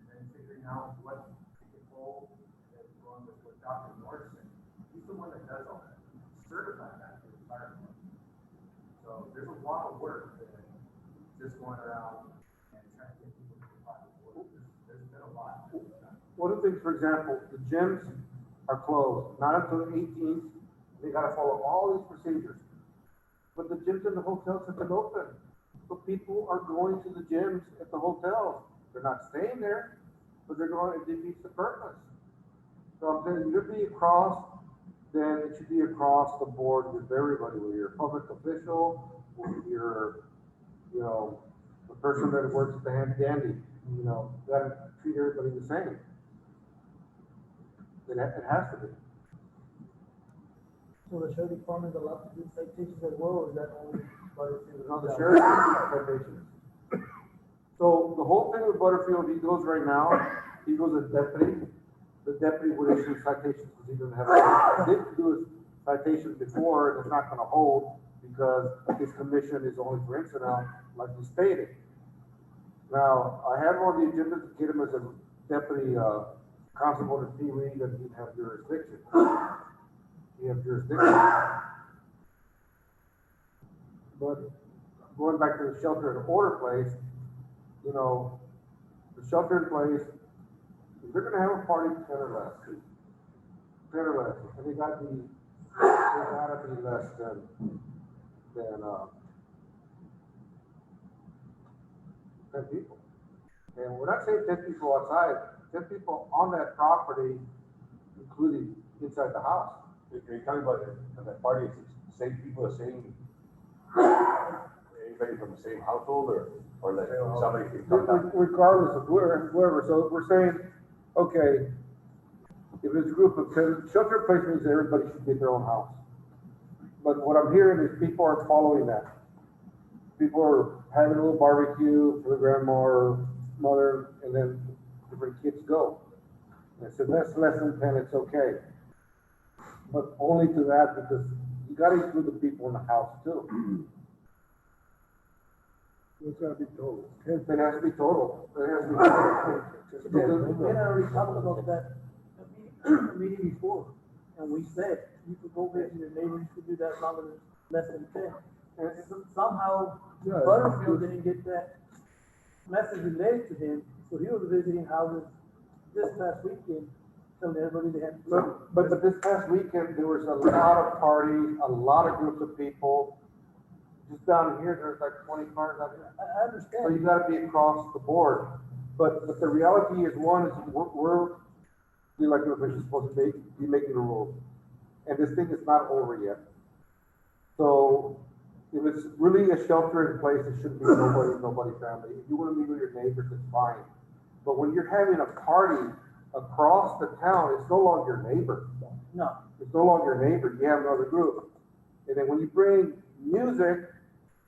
and then figuring out what we could hold, and then going with what Dr. Morrison, he's the one that does all that, certified that for the fire department. So there's a lot of work that just going around and trying to get people to comply with work. There's been a lot. One of the things, for example, the gyms are closed, not until the 18th. They gotta follow all these procedures. But the gyms and the hotels have been open. So people are going to the gyms at the hotels. They're not staying there, but they're going, it defeats the purpose. So I'm saying, if you're being across, then it should be across the board with everybody, whether you're a public official, or you're, you know, the person that works at the handy dandy, you know, gotta treat everybody the same. It has to be. So the sheriff department is allowed to do citations as well, or is that only Butterfield? No, the sheriff citations. So the whole thing with Butterfield, he goes right now, he goes as deputy. The deputy would issue citations because he doesn't have, he did do his citations before, and it's not gonna hold because his commission is only for incident, like you stated. Now, I have on the agenda to get him as a deputy, constable to Pee Wee, that he'd have jurisdiction. He has jurisdiction. But going back to the shelter in order place, you know, the shelter in place, if they're gonna have a party, 10 or less. 10 or less, and they gotta be less than 10 people. And we're not saying 10 people outside, 10 people on that property, including inside the house. You're talking about that party, it's same people, the same, anybody from the same household, or like somebody can come down? Regardless of whoever, so we're saying, okay, if it's a group of 10, shelter in place means everybody should be at their own house. But what I'm hearing is people aren't following that. People are having a little barbecue for the grandma or mother, and then different kids go. And I said, that's less than 10, it's okay. But only to that, because you gotta include the people in the house too. It's gotta be total. It has to be total. It has to be total. We had already talked about that a meeting before, and we said, you could go visit your neighbor, you could do that as long as it's less than 10. And somehow Yeah, Butterfield didn't get that message relayed to him, so he was visiting houses this past weekend, telling everybody they had. But this past weekend, there was a lot of parties, a lot of groups of people. Just down here, there's like 20 cars out here. I So understand. you gotta be across the board. But the reality is, one, is we're the elected officials supposed to be making the rules. And this thing is not over yet. So if it's really a shelter in place, it shouldn't be nobody family. If you wanna meet with your neighbors, it's fine. But when you're having a party across the town, it's no longer your neighbor. No, It's no longer your neighbor, you have another group. And then when you bring music,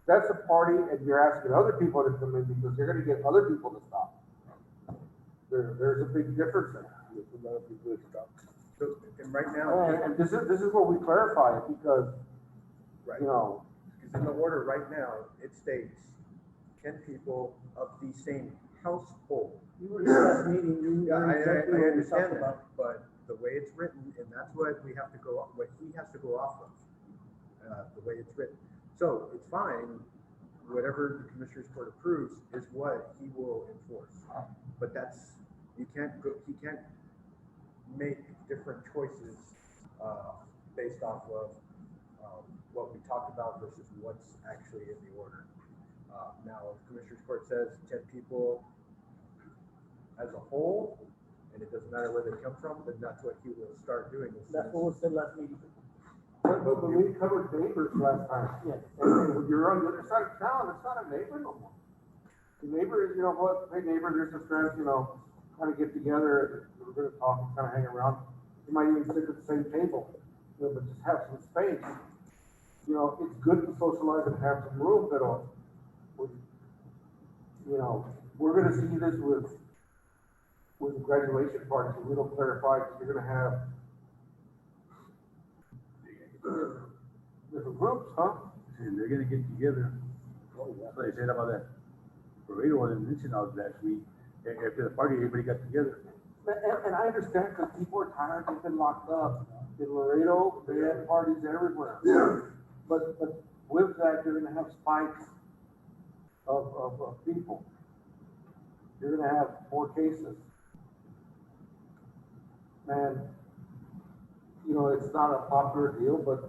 that's a party, and you're asking other people to come in because you're gonna get other people to stop. There's a big difference there. There's a lot of people that stop. So, and right now, And this is where we clarify it, because, right, you know, because in the order right now, it states 10 people of the same household. You were here last meeting, you Yeah, knew exactly I what we understand talked that, about. but the way it's written, and that's what we have to go, what he has to go off of, the way it's written. So it's fine, whatever the commissioner's court approves is what he will enforce. But that's, he can't make different choices, based off of, what we talked about versus what's actually in the order. Now, if commissioner's court says 10 people as a whole, and it doesn't matter where they come from, then that's what he will start doing. That's what was said last meeting. but we covered neighbors last time. Yeah. And when you're on the other side of town, it's not a neighbor no more. The neighbor is, you know what, hey neighbor, there's some friends, you know, kind of get together, we're gonna talk, kind of hang around. You might even sit at the same table, you know, but just have some space. You know, it's good to socialize and have some room, but, you know, we're gonna see this with the graduation party, so we don't clarify, because you're gonna have different groups, huh? And they're gonna get together. That's what I said about that. Burrito wasn't mentioned out last week. After the party, everybody got together. And I understand, because people are tired, they've been locked up. In Laredo, they had parties everywhere. Yeah. But with that, you're gonna have spikes of people. You're gonna have more cases. And, you know, it's not a popular deal, but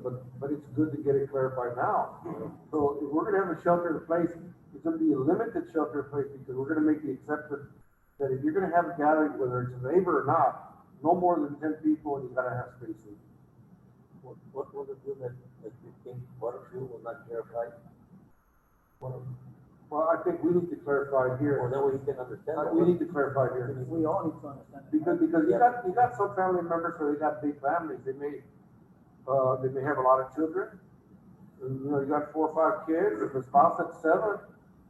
it's good to get it clarified now. So if we're gonna have a shelter in place, it's gonna be a limited shelter in place, because we're gonna make the exception that if you're gonna have a gathering, whether it's a neighbor or not, no more than 10 people, and you gotta have spacing. What was it that you think Butterfield will not clarify? Well, I think we need to clarify Or here. that way you can understand. We need to clarify here. We all need to understand that. Because you got some family members where they got big families, they may have a lot of children. And, you know, you got 4 or 5 kids, if the spouse at 7,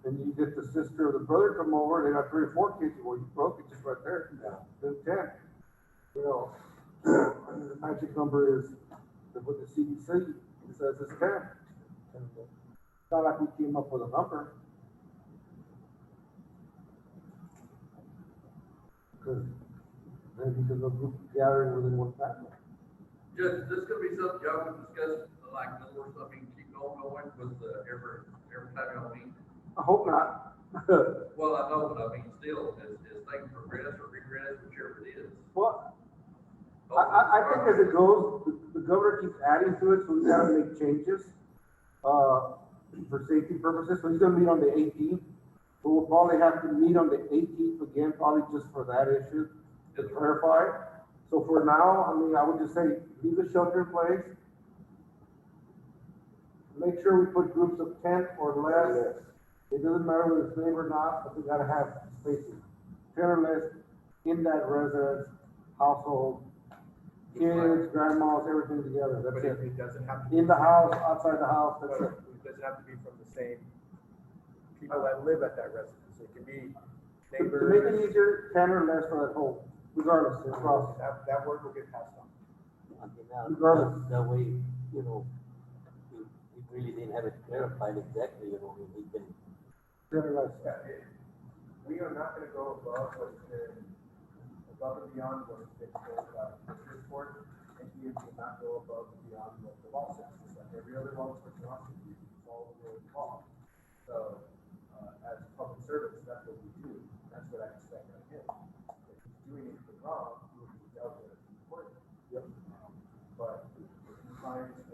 and you get the sister or the brother come over, they got 3 or 4 kids, well, you broke it just right there. Then 10. You know, I mean, the magic number is, with the CDC, it says it's 10. It's not like we came up with a number. Because of group gathering within one family. Judge, this gonna be something y'all can discuss, like, in other words, I mean, keep going with, every time y'all meet. I hope not. Well, I know, but I mean, still, as things progress or regress, whichever it is. Well, I think as it goes, the governor keeps adding to it, so we gotta make changes, for safety purposes, so he's gonna meet on the 18th. But we'll probably have to meet on the 18th again, probably just for that issue, to clarify. So for now, I mean, I would just say, leave the shelter in place. Make sure we put groups of 10 or less. It doesn't matter whether it's neighbor or not, but we gotta have spacing. 10 or less in that residence, household, kids, grandmas, everything together, But that's it. it doesn't have to be. In the house, outside the house, that's But it. it doesn't have to be from the same people that live at that residence. It can be To neighbors. make it easier, 10 or less for that home, regardless, it's process. That word will get passed on. Okay, now, Regardless. that way, you know, we really didn't have it clarified exactly, you know, we can. 10 or less. We are not gonna go above what's been, above and beyond what's been told by the Commissioner's Court, and you will not go above and beyond what the law says. Just like every other law enforcement officer, you follow the law. So, as public servants, that's what we do. That's what I expect of him. If he's doing anything wrong, he will be dealt with accordingly. Yep. But if he finds a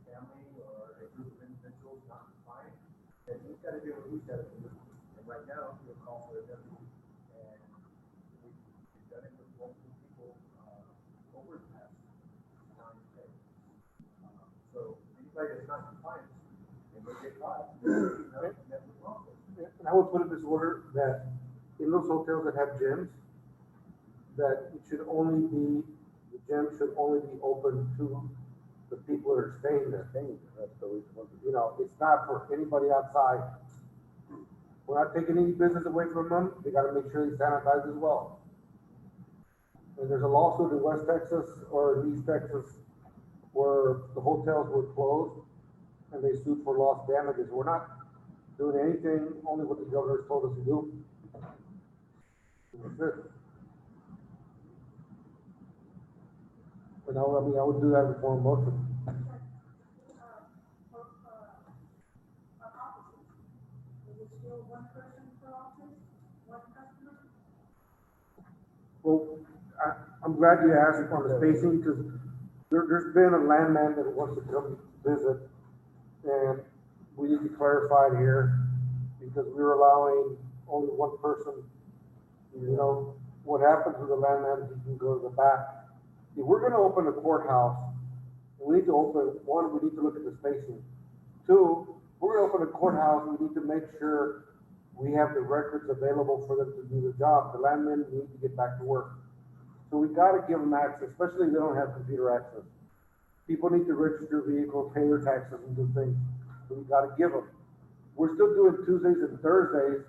family or a group of individuals not compliant, then he's gotta do what he's gotta do. And right now, he'll call for a deputy, and we've done it with multiple people, over the past 9 days. So anybody that's not compliant, and they get caught, that's wrong. And I would put it this order, that in those hotels that have gyms, that it should only be, the gym should only be open to the people that are staying there. That's the way it's supposed to be. You know, it's not for anybody outside. We're not taking any business away from them, they gotta make sure they sanitize as well. And there's a lawsuit in West Texas or in East Texas where the hotels were closed and they sued for lost damages. We're not doing anything, only what the governor's told us to do. That's it. And I would do that before a motion. Our offices, is it still one person per office, one customer? Well, I'm glad you asked on the spacing, because there's been a landman that wants to come visit, and we need to clarify it here, because we're allowing only one person. You know, what happens with the landman, he can go to the back. If we're gonna open a courthouse, we need to open, one, we need to look at the spacing. Two, we're gonna open a courthouse, we need to make sure we have the records available for them to do the job. The landmen need to get back to work. So we gotta give them access, especially if they don't have computer access. People need to register vehicles, pay their taxes and do things, so we gotta give them. We're still doing Tuesdays and Thursdays,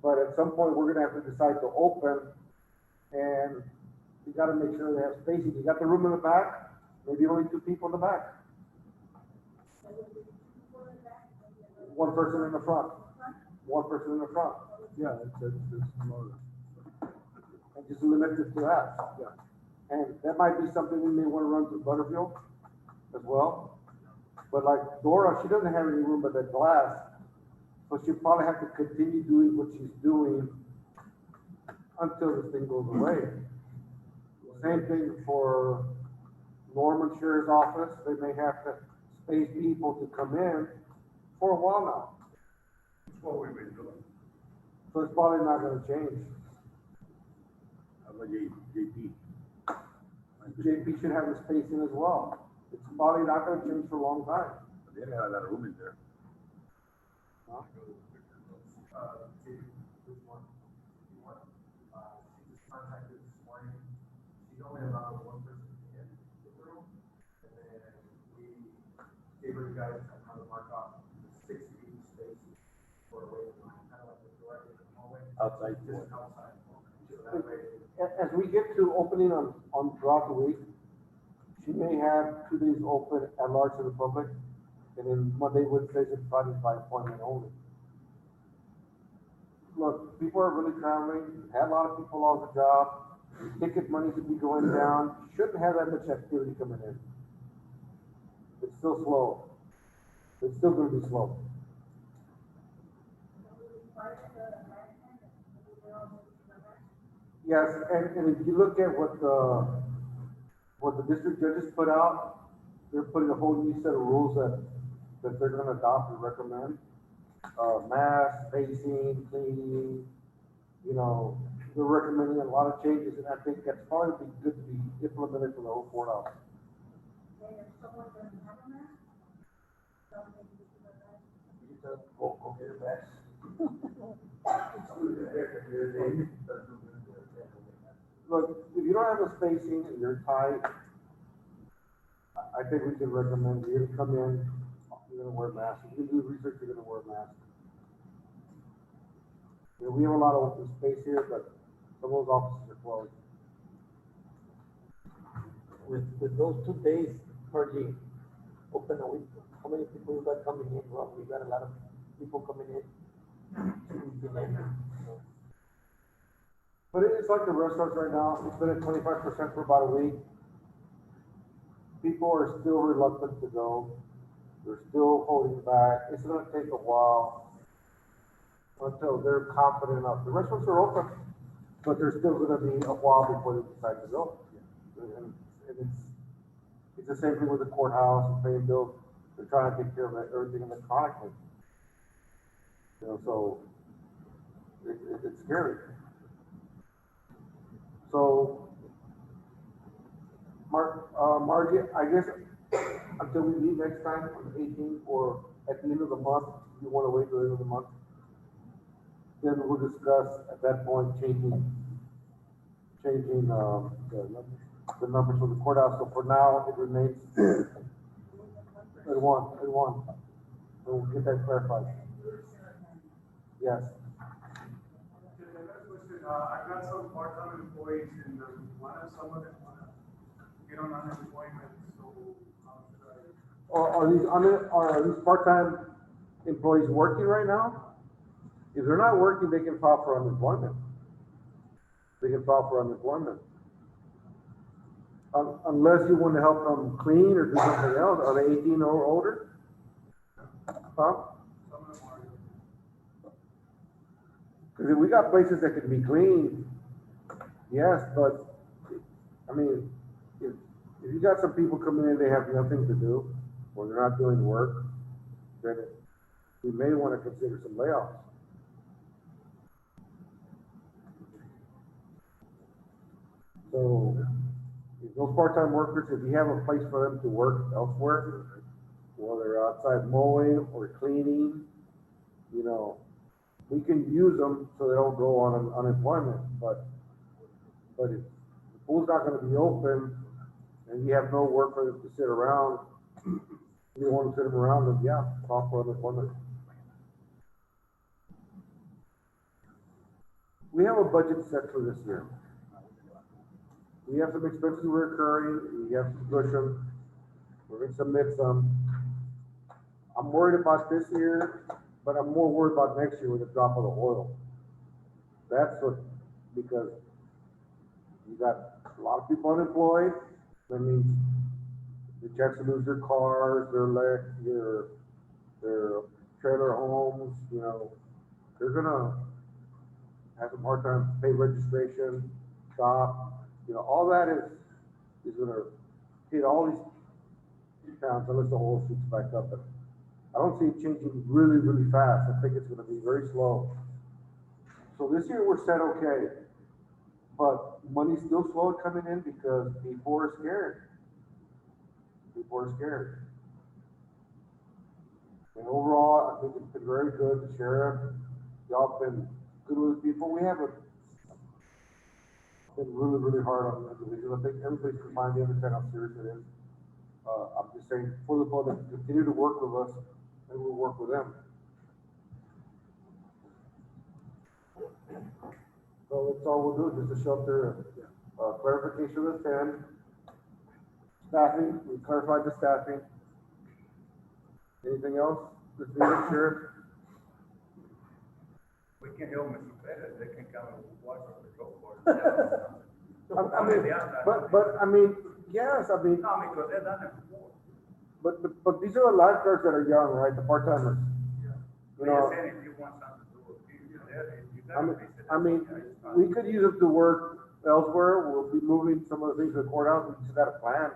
but at some point, we're gonna have to decide to open, and you gotta make sure they have spacing. You got the room in the back, maybe only two people in the back. One person in the front, one person in the front, Yeah, it's more. and just limit it to that. Yeah. And that might be something we may wanna run through Butterfield as well. But like Dora, she doesn't have any room but that glass, so she'll probably have to continue doing what she's doing until this thing goes away. Same thing for Norman Shearer's office, they may have to space people to come in for a while now. That's what we've been doing. So it's probably not gonna change. How about JP? JP should have the spacing as well. It's probably not gonna change for a long time. They didn't have a lot of room in there. Which one? You want? She just contacted this morning. She only allowed one person in the room. And then we gave her guys how to mark off 6 feet space for a waiting line, kind of like the door in the hallway. Outside. Just outside. So that way, As we get to opening on throughout the week, she may have 2 days open at large to the public, and then Monday, Wednesdays, and Fridays by appointment only. Look, people are really traveling, had a lot of people lost their job, ticket money could be going down, shouldn't have that much activity coming in. It's still slow. It's still gonna be slow. Yes, and if you look at what the district judges put out, they're putting a whole new set of rules that they're gonna adopt and recommend. Mask, spacing, cleaning, you know, they're recommending a lot of changes, and I think that's probably be good to be implemented for the whole courthouse. And if someone doesn't have a mask, something to do with that. You just go get a back. Look, if you don't have a spacing and you're tight, I think we can recommend you to come in, you're gonna wear a mask. If you do research, you're gonna wear a mask. You know, we have a lot of open space here, but some of those offices are closed. With those 2 days hardly open a week, how many people you got coming in? Well, we got a lot of people coming in. But it's like the restaurants right now, it's been at 25% for about a week. People are still reluctant to go. They're still holding back. It's gonna take a while until they're confident enough. The restaurants are open, but there's still gonna be a while before they decide to go. And it's the same thing with the courthouse and paying bills. They're trying to take care of everything electronically. You know, so it's scary. So, Margie, I guess until we meet next time on the 18th or at the end of the month, if you want to wait till the end of the month, then we'll discuss at that point changing the numbers for the courthouse. So for now, it remains at one. So we'll get that clarified. Yes. the resolution I've got some part-time employees and some of them wanna get on unemployment, so how should I? Are these part-time employees working right now? If they're not working, they can file for unemployment. They can file for unemployment. Unless you want to help them clean or do something else, are they 18 or older? Huh? Some of them are. Because we got places that can be cleaned, yes, but, I mean, if you got some people coming in, they have nothing to do, or they're not doing work, then we may want to consider some layoffs. So, if those part-time workers, if you have a place for them to work elsewhere, whether outside mowing or cleaning, you know, we can use them so they don't go on unemployment, but if the pool's not gonna be open and you have no work for them to sit around, you want to sit them around, then yeah, call for unemployment. We have a budget set for this year. We have some expenses recurring, we have some cushion, we're gonna submit some. I'm worried about this year, but I'm more worried about next year with the drop of the oil. That's what, because you got a lot of people unemployed, that means the chance to lose their cars, their trailer homes, you know, they're gonna have some hard time pay registration, shop, you know, all that is gonna hit all these towns unless the oil shoots back up. But I don't see it changing really, really fast. I think it's gonna be very slow. So this year we're set okay, but money's still slow coming in because people are scared. People are scared. And overall, I think it's been very good. The sheriff, y'all been good with people. We haven't been really, really hard on individuals. I think everybody's combined to understand how serious it is. I'm just saying, for the public, continue to work with us, and we'll work with them. So that's all we'll do, just a shelter, clarification of the 10. Staffing, we clarified the staffing. Anything else? Let's leave it, Sheriff. We can help Mr. Perez, they can come and watch our patrol for. I mean, but I mean, yes, I mean, No, because they've done it before. but these are the lifeguards that are young, right? The part-timers. Yeah. You But know, you're saying if you want something to do, you I mean, gotta fix it. I mean, we could use them to work elsewhere. We'll be moving some of the things to the courthouse. We just got a plan.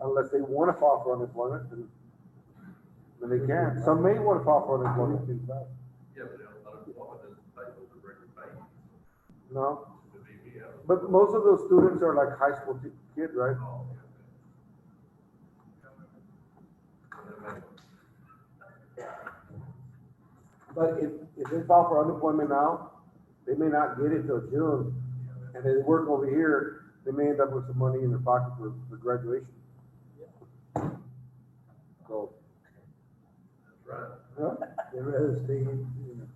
Unless they want to file for unemployment, then they can. Some may want to file for unemployment. Yeah, but unemployment doesn't pay what the record pays. No, The BBL. but most of those students are like high school kids, right? Oh, okay. But if they file for unemployment now, they may not get it till June. And they work over here, they may end up with some money in their pocket for graduation. So, That's right. yeah, They rather stay in, you know.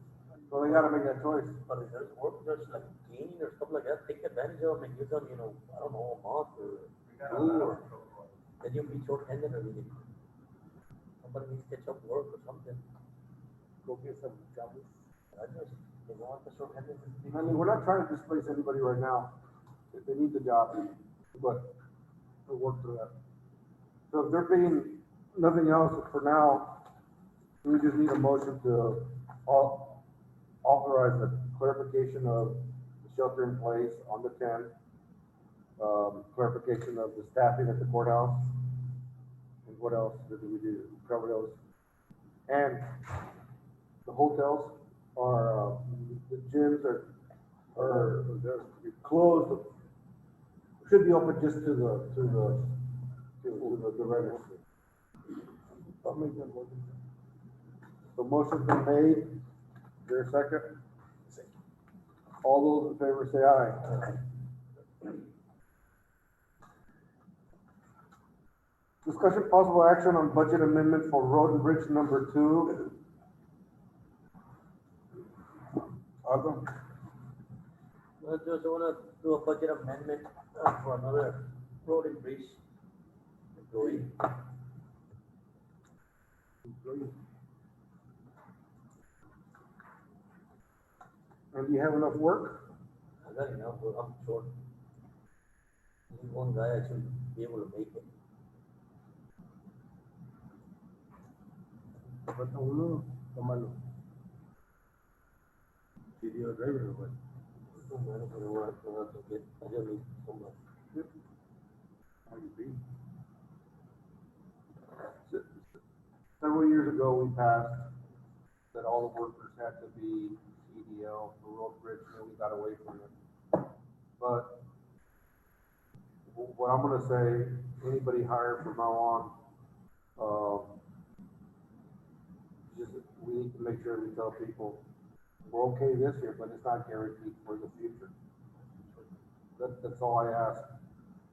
so they gotta make that choice. But if there's work, there's like cleaning or stuff like that, take advantage of them and give them, you know, I don't know, a month or two, or then you'll be short-handed or anything. Somebody needs to catch up work or something. Go get some jobs. I just, they want the short-handed. I mean, we're not trying to displace anybody right now. They need the job, but we'll work through that. So if they're paying nothing else for now, we just need a motion to authorize the clarification of the shelter in place on the 10, clarification of the staffing at the courthouse, and what else did we do? Cover those. And the hotels are, the gyms are closed, should be open just to the regular. I'll make that motion. The motion's been made. Is there a second? All those in favor say aye. Discussion possible action on budget amendment for road and bridge number 2. Aldo? I just wanna do a budget amendment, for another road and bridge employee. And do you have enough work? I got enough, but I'm short. Only one guy I should be able to make it. Falta uno, tómalo. Video driver, but No matter what I have to get, I just need someone. how you be? Several years ago, we passed that all the workers had to be CDL for road bridge, and we got away from it. But what I'm gonna say, anybody hired from now on, just, we need to make sure we tell people, we're okay this year, but it's not guaranteed for the future. That's all I ask.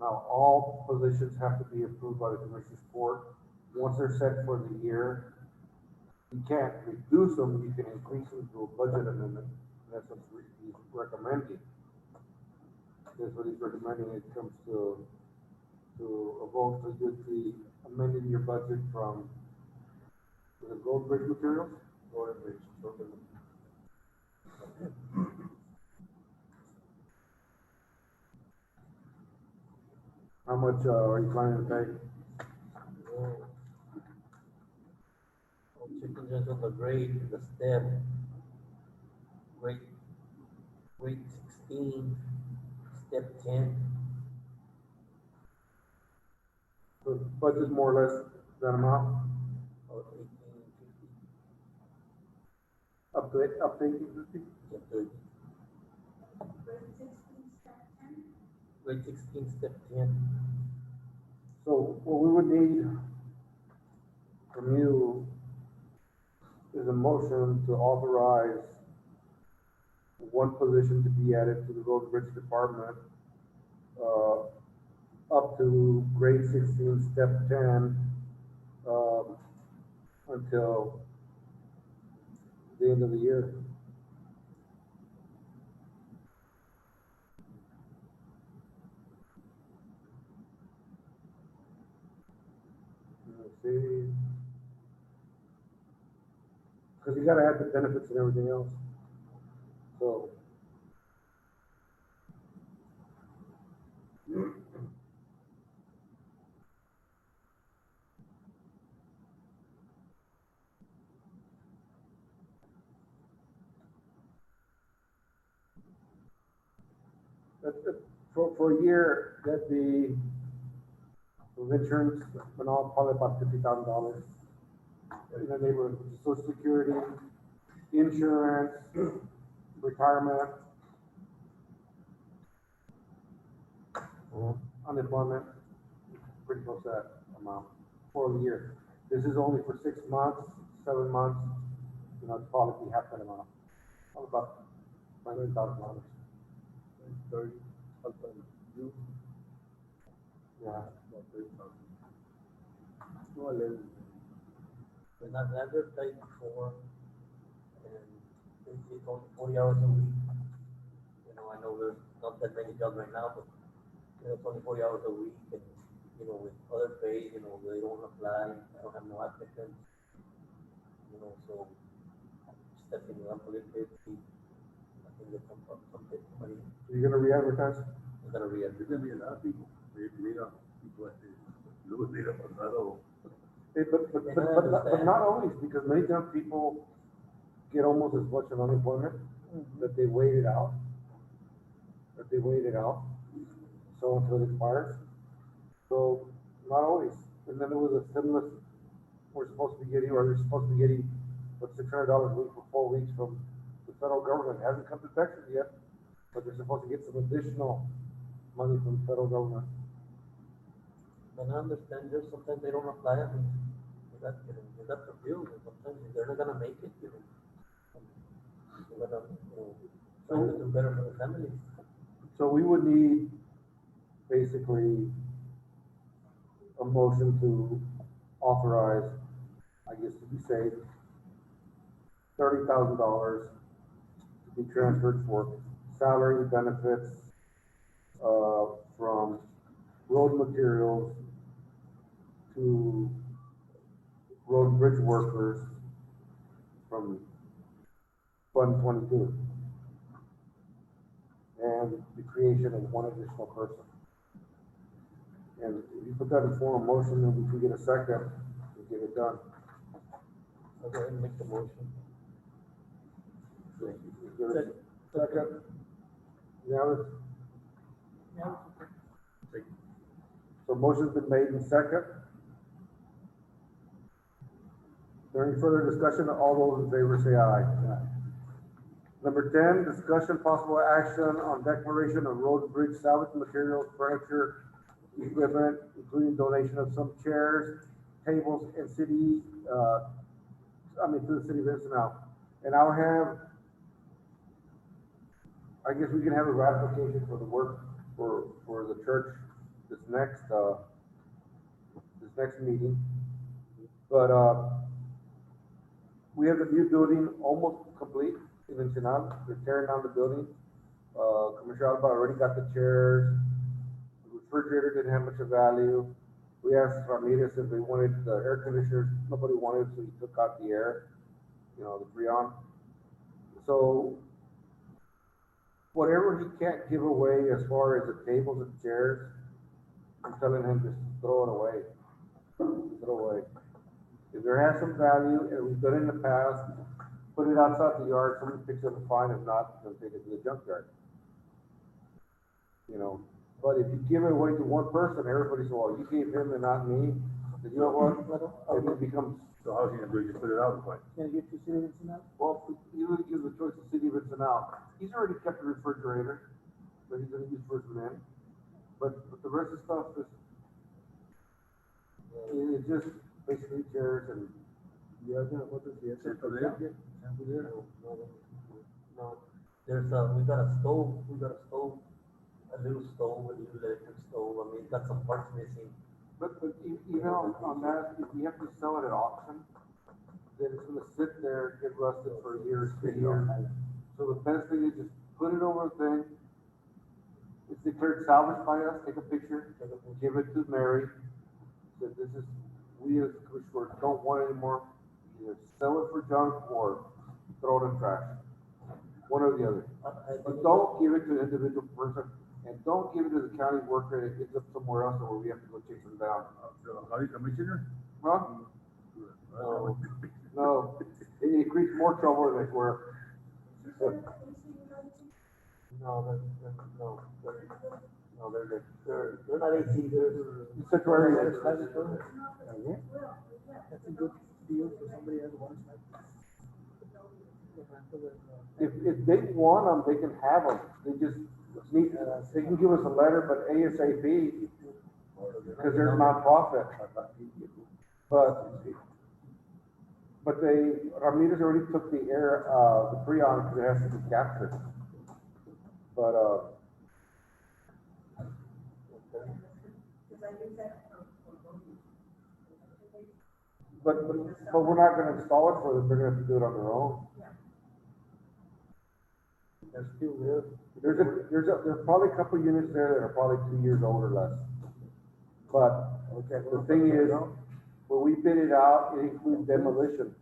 Now, all positions have to be approved by the commissioner's court. Once they're set for the year, you can't reduce them, you can increase them through a budget amendment. That's what he's recommending. That's what he's recommending. It comes to a vote to do the amending your budget from the road bridge materials. Road and bridge, road and bridge. How much, are you planning to pay? Oh, chicken just on the grade, the stem. Grade 16, step 10. The budget's more or less that amount, Or 1850, up to 1850? step 30. Grade 16, step 10. Grade 16, step 10. So what we would need from you is a motion to authorize one position to be added to the road bridge department, up to grade 16, step 10, until the end of the year. Let's see. Because you gotta add the benefits and everything else. So. For a year, that'd be, with insurance, and all, probably about $50,000. In the neighborhood, Social Security, insurance, retirement, unemployment, pretty close to that amount for a year. This is only for 6 months, 7 months, it's probably half that amount, about $90,000. 30, falta you, Yeah. about 30,000. No, 11. When I've advertised before, and it's only 40 hours a week. I know there's not that many jobs right now, but it's only 40 hours a week, and with other pay, they don't apply. I don't have no applicants. So stepping up a little bit, see, I think there's something, somebody So you're gonna re-advertise? is gonna There's gonna be a lot of people, mira, people at the, luego mira pasado. But not always, because many times people get almost as much of unemployment that they wait it out. So until it expires. So not always. And then there was a stimulus we're supposed to be getting, or they're supposed to be getting, $600 a week for 4 weeks from the federal government. It hasn't come to Texas yet, but they're supposed to get some additional money from the federal government. And I understand there's sometimes they don't apply. I mean, you got the bill, and sometimes they're not gonna make it. They're gonna, try to do better for the family. So we would need basically a motion to authorize, I guess to be safe, $30,000 to be transferred for salary, benefits, from road materials to road and bridge workers from Fund 22. And the creation of one additional person. And if you put that in form of motion, then we can get a second to get it done. I'll go ahead and make the motion. Is there a second? Yeah, so motion's been made and second. Is there any further discussion? All those in favor say aye. Number 10, discussion possible action on declaration of road and bridge salvage materials, furniture, equipment, including donation of some chairs, tables, and to the city of Ensenada. And I'll have, I guess we can have a ratification for the work for the church this next meeting. But, we have the new building almost complete in Ensenada. They're tearing down the building. Commissioner Alba already got the chairs. The refrigerator didn't have much of value. We asked Ramirez if they wanted the air conditioners. Nobody wanted, so he took out the air, the Freon. So whatever he can't give away as far as the tables and chairs, I'm telling him just throw it away. Throw it away. If there has some value, and we've done it in the past, put it outside the yard, someone picks up a fine, if not, they'll take it to the junkyard. But if you give it away to one person, everybody says, well, you gave him and not me, then you know what? It becomes, So how's he gonna do it? Just put it out, but Can I get your citizens now? well, you really give the choice to city of Ensenada. He's already kept the refrigerator that he's gonna use for his men. But the rest of the stuff is, it's just basically chairs and. Yeah, what does the sample there, sample there. No, we got a stove, a little stove, a little electric stove, I mean, got some parts missing. But even on that, if we have to sell it at auction, then it's gonna sit there, get rusted for years, 2 years. So the best thing is just put it over the thing. It's declared salvage by us, take a picture, give it to Mary. So this is, we as commissioners don't want it anymore. Either sell it for junk or throw it in trash. One or the other. But don't give it to an individual person, and don't give it to the county worker and it ends up somewhere else where we have to go chase them down. The county commissioner? Huh? No, it creates more trouble than it's worth. They're not AC, It's such where That's a good deal for somebody that wants that. if they want them, they can have them. They just need, they can give us a letter, but ASAP, because they're nonprofit. But Ramirez already took the air, the Freon, because it has to be captured. But, Because I use that for voting. but we're not gonna install it for them, they're gonna have to do it on their own. they're still there. There's probably a couple units there that are probably 2 years old or less. But the thing is, when we bid it out, it includes demolition.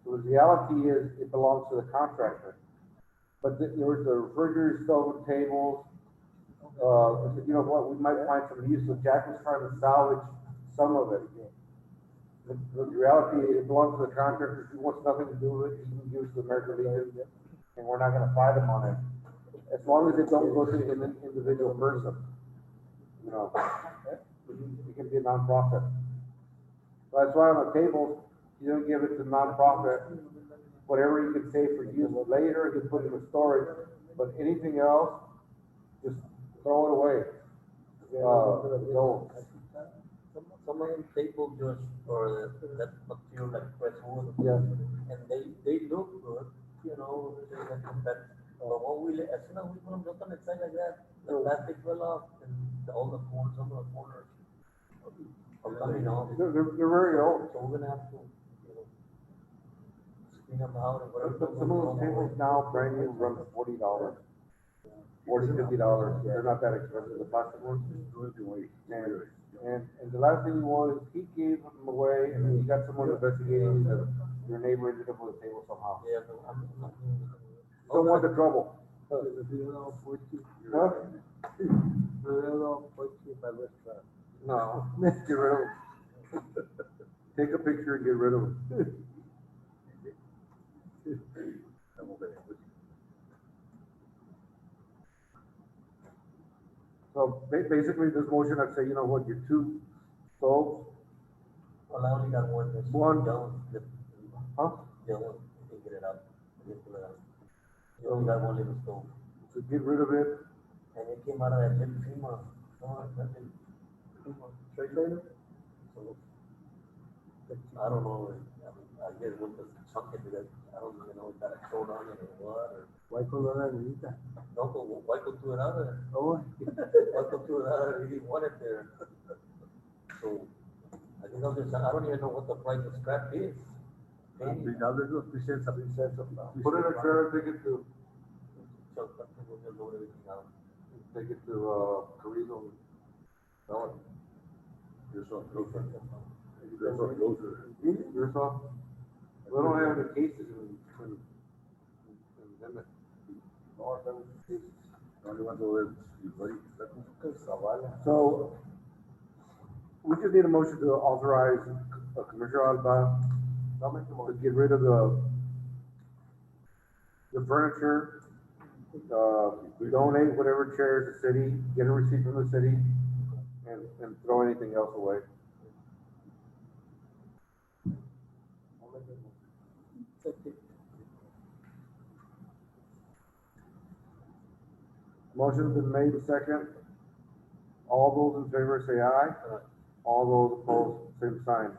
So the reality is, it belongs to the contractor. But there was the refrigerator, stove, tables. I said, you know what, we might find some use. So Jack was trying to salvage some of it. The reality, it belongs to the contractor. If he wants nothing to do with it, he can give it to the American Legion, and we're not gonna fight him on it. As long as it don't go to an individual person, it can be a nonprofit. So that's why on the table, you don't give it to nonprofit. Whatever you can save for use later, you put it in storage, but anything else, just throw it away. No. Some of them tables just, or that material like press wood. Yeah. And they look good, they can compare. But what as soon as we put them just on the side like that, the plastic fell off and all the corners, some of the corners are coming off. They're very old. So we're gonna have to, clean them out and whatever. Some of those tables now, brand new, run $40. $40, $50. They're not that expensive, the plastic ones. And the last thing you want is he gave them away and then you got someone investigating that your neighbor ended up with a table somehow. Yeah, no, I'm not doing it. Don't want the trouble. Huh? No, get rid of them. Take a picture and get rid of them. So basically, this motion, I'd say, you know what, your two stoves, Well, I only got one. This One. Dylan, huh? Dylan, he can get it up. He can pull it out. He only got one little stove. To get rid of it, And it came out of that little FEMA. Nothing. So, I don't know, I guess what the chunk of it, I don't even know if that sold on it or what, or. Why con la negrita? No, but why go through it out of there? Oh, Why go through it out of there? He didn't want it there. So, I think I'll just, I don't even know what the price of scrap is. Maybe. $3 cents. put it in a trailer, take it to, So, I think we'll just load everything out. take it to, Carrizo. and sell it. You're so closer. You're so closer. Yours off? We don't have any cases in them. Only one to live, buddy. So, we just need a motion to authorize Commissioner Alba to get rid of the furniture, donate whatever chairs the city, get a receipt from the city, and throw anything else away. Motion's been made, second. All those in favor say aye. All those opposed, same sign.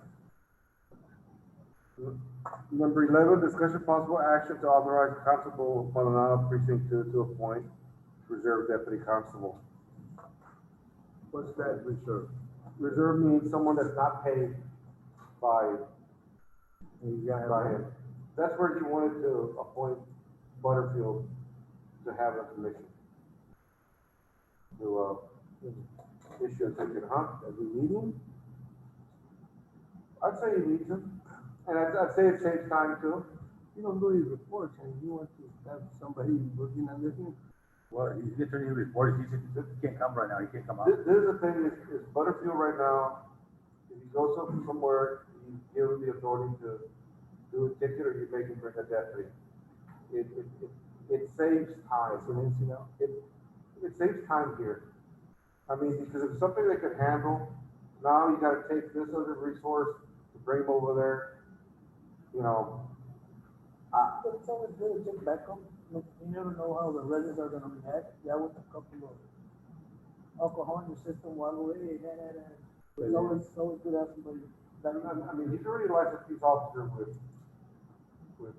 Number 11, discussion possible action to authorize Constable Maldonado Precinct 2 to appoint reserve deputy constable. what's that reserve? Reserve means someone that's not paid by You got by him. That's where you wanted to appoint Butterfield to have a commission. To, issue a ticket, huh? Does he need him? I'd say he needs him, and I'd say it saves time too. You don't do his reports and you want to have somebody looking under him? Well, he's getting a report. He can't come right now. He can't come out. This is the thing, is Butterfield right now, if he goes up somewhere, you give him the authority to do a ticket, or you make him bring a deputy. It saves time. It saves time here. I mean, because if something they could handle, now you gotta take this other resource to bring him over there, you know. But it's always good to check back on, you never know how the residents are gonna react, yeah, with a couple of alcohol in your system while away, It's always good to have somebody. I mean, he's already a licensed police officer with,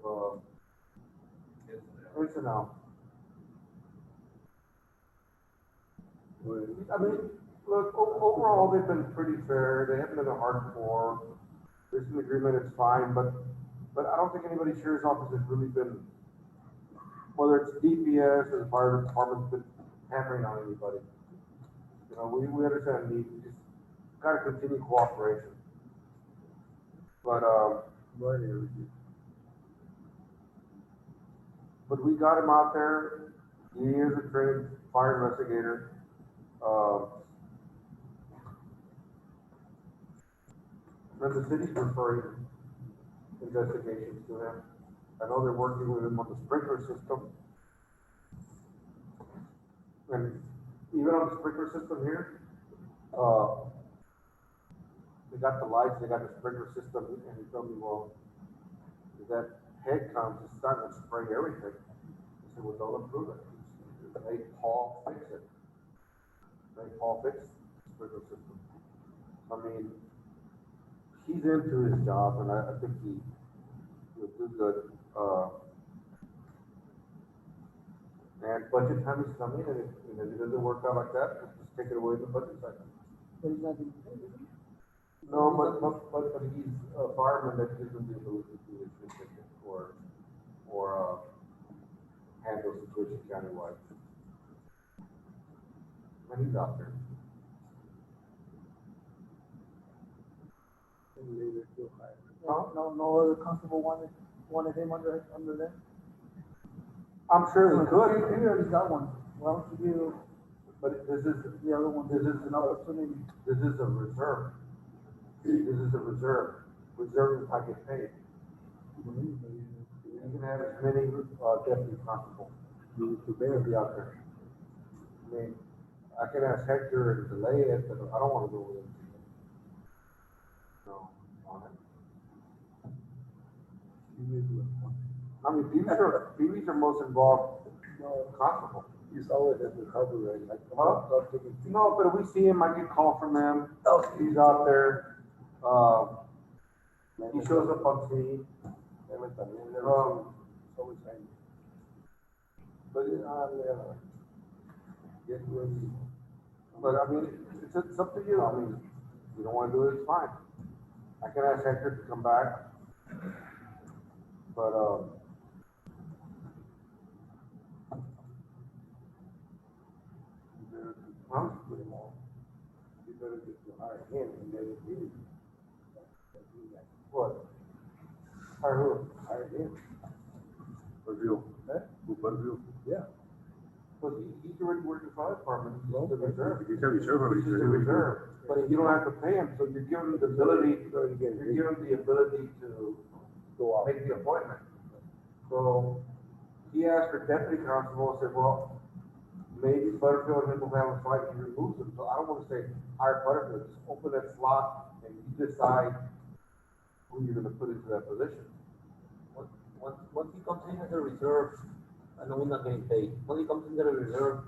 Ensenada. I mean, look, overall, they've been pretty fair, they haven't been a hardcore, there's an agreement, it's fine, but I don't think anybody's sheriff's office has really been, whether it's DPS or the fire department's been hammering on anybody. You know, we understand the need, we just gotta continue cooperation. But we got him out there, he is a trained fire investigator. And the city's referring investigations to him. I know they're working with him on the sprinkler system. And even on the sprinkler system here, they got the lights, they got the sprinkler system, and he told me, well, if that head comes, it's starting to spray everything. I said, well, don't approve it. Make Paul fix it. Make Paul fix the sprinkler system. I mean, he's into his job, and I think he will do good. And budget time is coming, and if it doesn't work out like that, just take it away in the budget cycle. But he's not getting paid, is he? No, but he's a fireman that gives him the ability to do his ticket or handle situation countywide. and he's out there. And later to hire. No other constable wanted him under them? I'm sure they He could, already got one. Why don't you give but this is, the other one this is an opportunity? this is a reserve. This is a reserve. Reserve is how get paid. You can have as many, deputy constables. They'll be out there. I mean, I can ask Hector and delay it, but I don't wanna go with him. No, on it. I mean, PBs are most involved, constable. He's always at the cover, right? Like, Huh? start taking. No, but if we see him, I get call from them, Oh, he's out there, he shows up on scene. Always hanging. But, get ready. But I mean, it's up to you, I mean, if you don't wanna do it, it's fine. I can ask Hector to come back. But, huh? Put him on. You better get to hire him and then he. What? Hire who? Hire him. Bellevue. Huh? Who, Bellevue? Yeah. But he's already working fire department, he's the reserve. He's a reserve, He's a reserve, but you don't have to pay him, so you're giving him the ability, you're giving him the ability to Go out. make the appointment. So he asked for deputy constable, I said, well, maybe Butterfield and him will have a fight, he removes him, so I don't wanna say hire Butterfield, just open that slot and you decide who you're gonna put into that position. once he comes in as a reserve, I know he's not getting paid. Once he comes in as a reserve,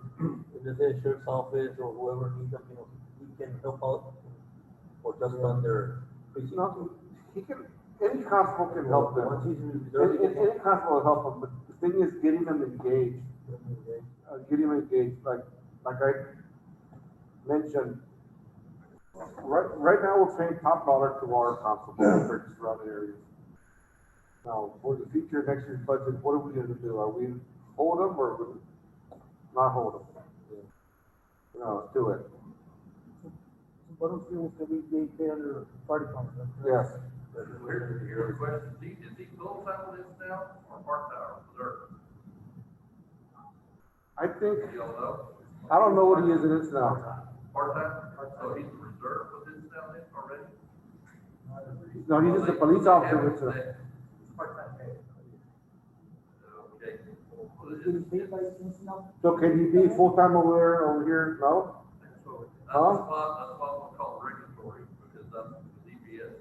if there's a sheriff's office or whoever needs him, he can help out or just under precinct. No, he can, any constable can help them. Once he's in reserve, he can Any constable will help them, but the thing is getting them engaged. Getting them engaged, like I mentioned, right now we're paying top dollar to our constables for surrounding areas. Now, for the future, next year's budget, what are we gonna do? Are we hold them or we not hold them? No, let's do it. Butterfield will still be paid under fire department. Yes. Here's the question, is he full-time with this now, or part-time, or reserve? I think, You don't know? I don't know what he is in this now. Part-time, so he's a reserve with this now then already? No, he's just a police officer with a, Okay. Well, Is he paid by instance now? so can he be full-time over here? No? That's Huh? why I'm gonna call it regulatory, because I'm DPS.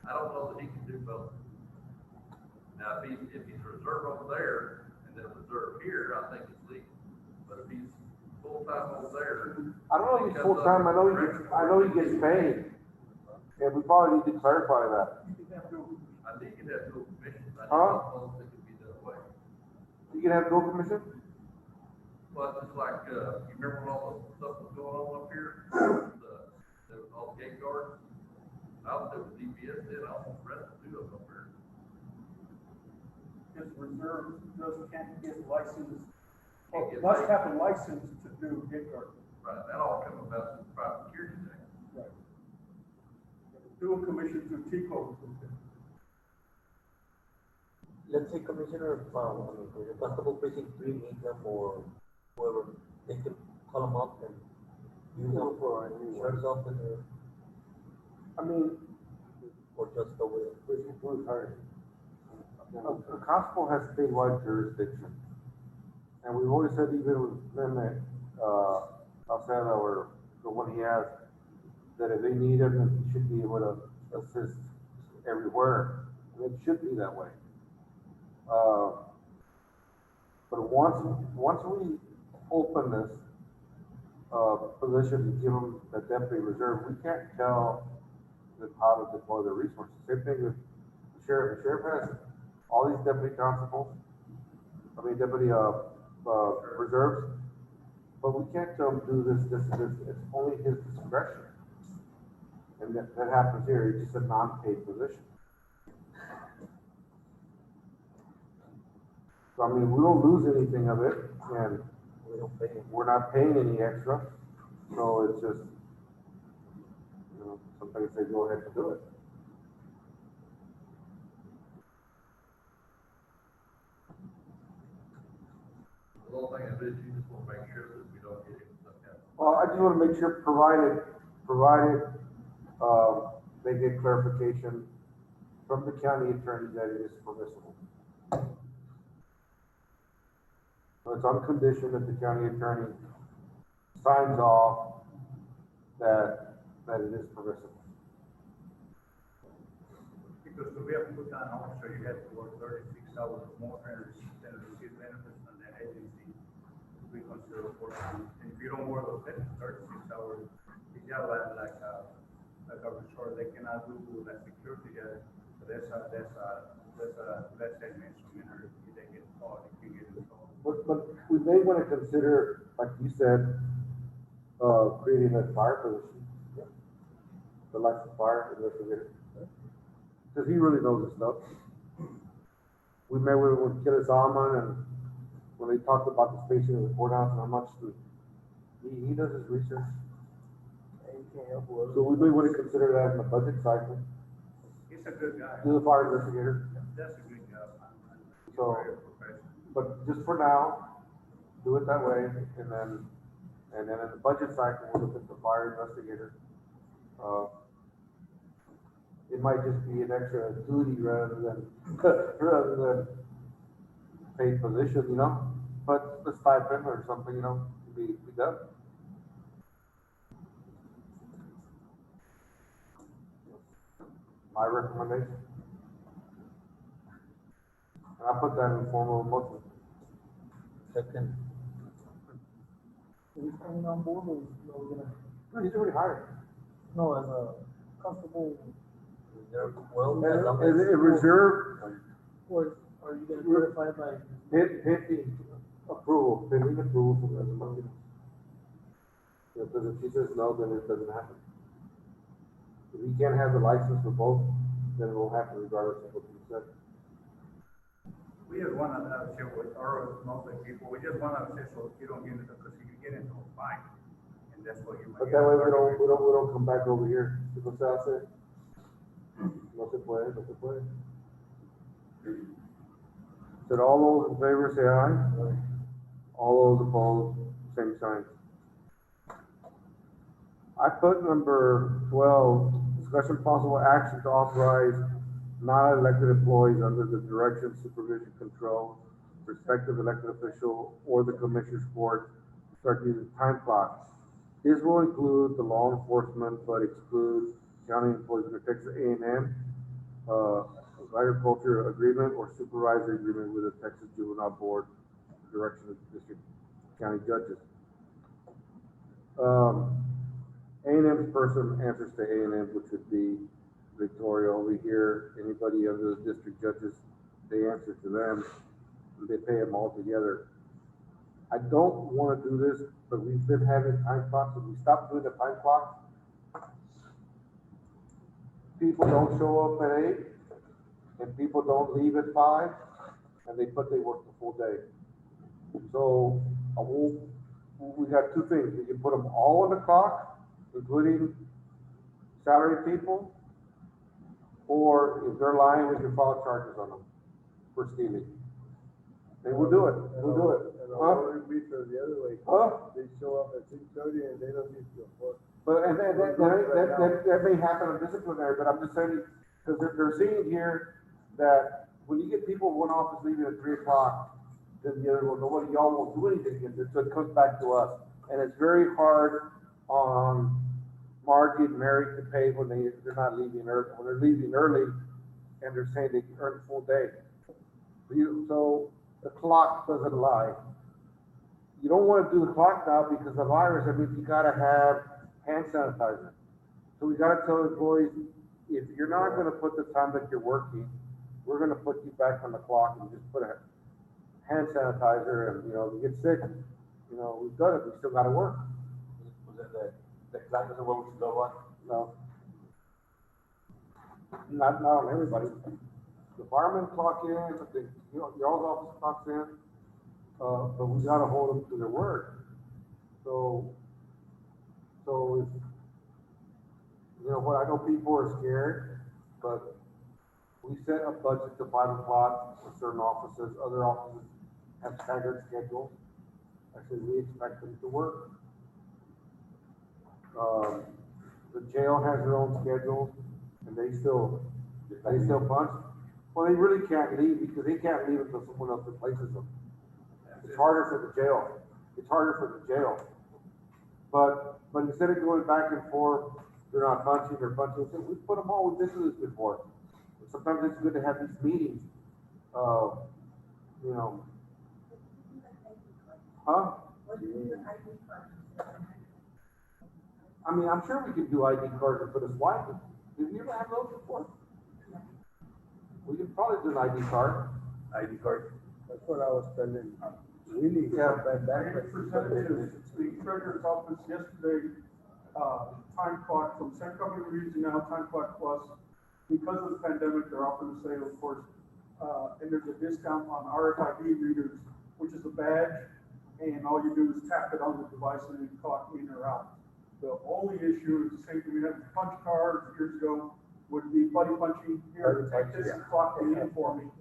I don't know that he can do both. Now, if he's reserve over there, and then reserve here, I think it's legal. But if he's full-time over there. I don't know if he's full-time, I know he gets paid. Yeah, we probably need to clarify that. I think you'd have dual commissions, I Huh? don't know if it could be that way. You can have dual commission? Well, it's like, you remember when all the stuff was going on up here? All the gate guards? I was there with DPS, then I almost rented two of them up here. His reserve can't get licensed, Can't get must paid. have a license to do gate guard. Right, that all come about through private security thing. Right. Do a commission through T-Code. Let's say Commissioner, the Constable Precinct 3 needs them or whoever, they can call them up and use them for sheriff's office I mean, or just go with it. a constable has statewide jurisdiction. And we've always said even with them at, Alcena or the one he has, that if they need him, he should be able to assist everywhere. And it should be that way. But once we open this, position to give them the deputy reserve, we can't tell them how to deploy their resources. Same thing with the sheriff. The sheriff has all these deputy constables, deputy, reserves, but we can't tell him do this, it's only his discretion. And that happens here, it's just a non-paid position. So we don't lose anything of it, and We don't pay them. we're not paying any extra. So it's just, somebody say, go ahead and do it. The little thing is, you just wanna make sure that we don't get into some kind of. Well, I just wanna make sure, provided, they get clarification from the county attorney that it is permissible. So it's on condition that the county attorney signs off that it is permissible. Because to be a full-time officer, you have to work 36 hours or more and receive benefits and then agency we consider full-time. And if you don't work those 36 hours, you got like a resort, they cannot do that security. So that's less misdemeanor. If they get caught, they can get in trouble. But we may wanna consider, like you said, creating a fire position. The licensed fire investigator. Cause he really knows his stuff. We met with Killer Salman, and when they talked about the station in the courthouse and how much he does his research. And you can't help with. So we may wanna consider that in the budget cycle, He's a good guy. do the fire investigator. That's a good job. He's So- very professional. But just for now, do it that way, and then in the budget cycle, we'll look at the fire investigator. It might just be an extra duty rather than paid position, but a stipend or something, be done. My recommendation. And I put that in formal motion. Second, Are we coming on board or we're gonna, No, he's already hired. no, as a constable, reserve, well, As as long a as, reserve, or are you gonna certify by? pending approval from the money. Because if he says no, then it doesn't happen. If he can't have the license for both, then it will happen regardless of what you said. We just want to share with our mostly people, we just want to say so you don't get into, because you can get into a fight, and that's what you might. But that way we don't come back over here. People say, I said, no se puede, no se puede. Said all those in favor say aye. All those opposed, same sign. I put number 12, discussion possible action to authorize non-elected employees under the direction, supervision, control, respective elected official or the commissioner's court start using time clocks. This will include the law enforcement, but excludes county employees under Texas A&M, agriculture agreement or supervisory agreement with the Texas Juvenile Board, direction of the district county judges. A&M's person answers to A&M, which would be Victoria over here. Anybody under the district judges, they answer to them, and they pay them all together. I don't want to do this, but we've been having time clocks. If we stop doing the time clock, people don't show up at 8, and people don't leave at 5, and they work the full day. So we got two things. We can put them all on the clock, including salary people, or if they're lying, we can file charges on them for stealing. And we'll do it. We'll do it. And Huh? the other beats are the other way. Huh? They show up at 6:30 and they don't need to report. But and that may happen on disciplinary, but I'm just saying, because they're seeing here that when you get people, one office leaving at 3 o'clock, then the other one, nobody, y'all won't do anything against it, so it comes back to us. And it's very hard on Margie and Mary to pay when they're not leaving early, when they're leaving early and they're saying they earn a full day. So the clock doesn't lie. You don't want to do the clock now because the virus, I mean, you gotta have hand sanitizer. So we gotta tell employees, if you're not gonna put the time that you're working, we're gonna put you back on the clock and just put a hand sanitizer and, you get sick, we've done it, we still gotta work. the clock doesn't work, we should go on. No. Not on everybody. The firemen clock in, y'all's office clocks in, but we gotta hold them to their word. So, So if, you know what, I know people are scared, but we set a budget to 5 o'clock for certain offices, other offices have staggered schedules. I said, we expect them to work. The jail has their own schedule, and they still punch. Well, they really can't leave because they can't leave until someone else replaces them. It's harder for the jail. It's harder for the jail. But instead of going back and forth, they're not punching, they're punching. So we put them all, we've been through this before. Sometimes it's good to have these meetings. You know. Huh? I mean, I'm sure we could do ID cards and put a swipe. Did you ever have those before? We could probably do an ID card. ID card. That's what I was telling, really, Yeah. back. I presented to the treasurer's office yesterday, time clock from San Carlos Region now, time clock plus. Because of the pandemic, they're offering to sale, of course, and there's a discount on RFID readers, which is a badge, and all you do is tap it on the device and then clock in or out. The only issue is the same thing we had with punch cards years ago, would be buddy punching. Here, take this and clock it in for me.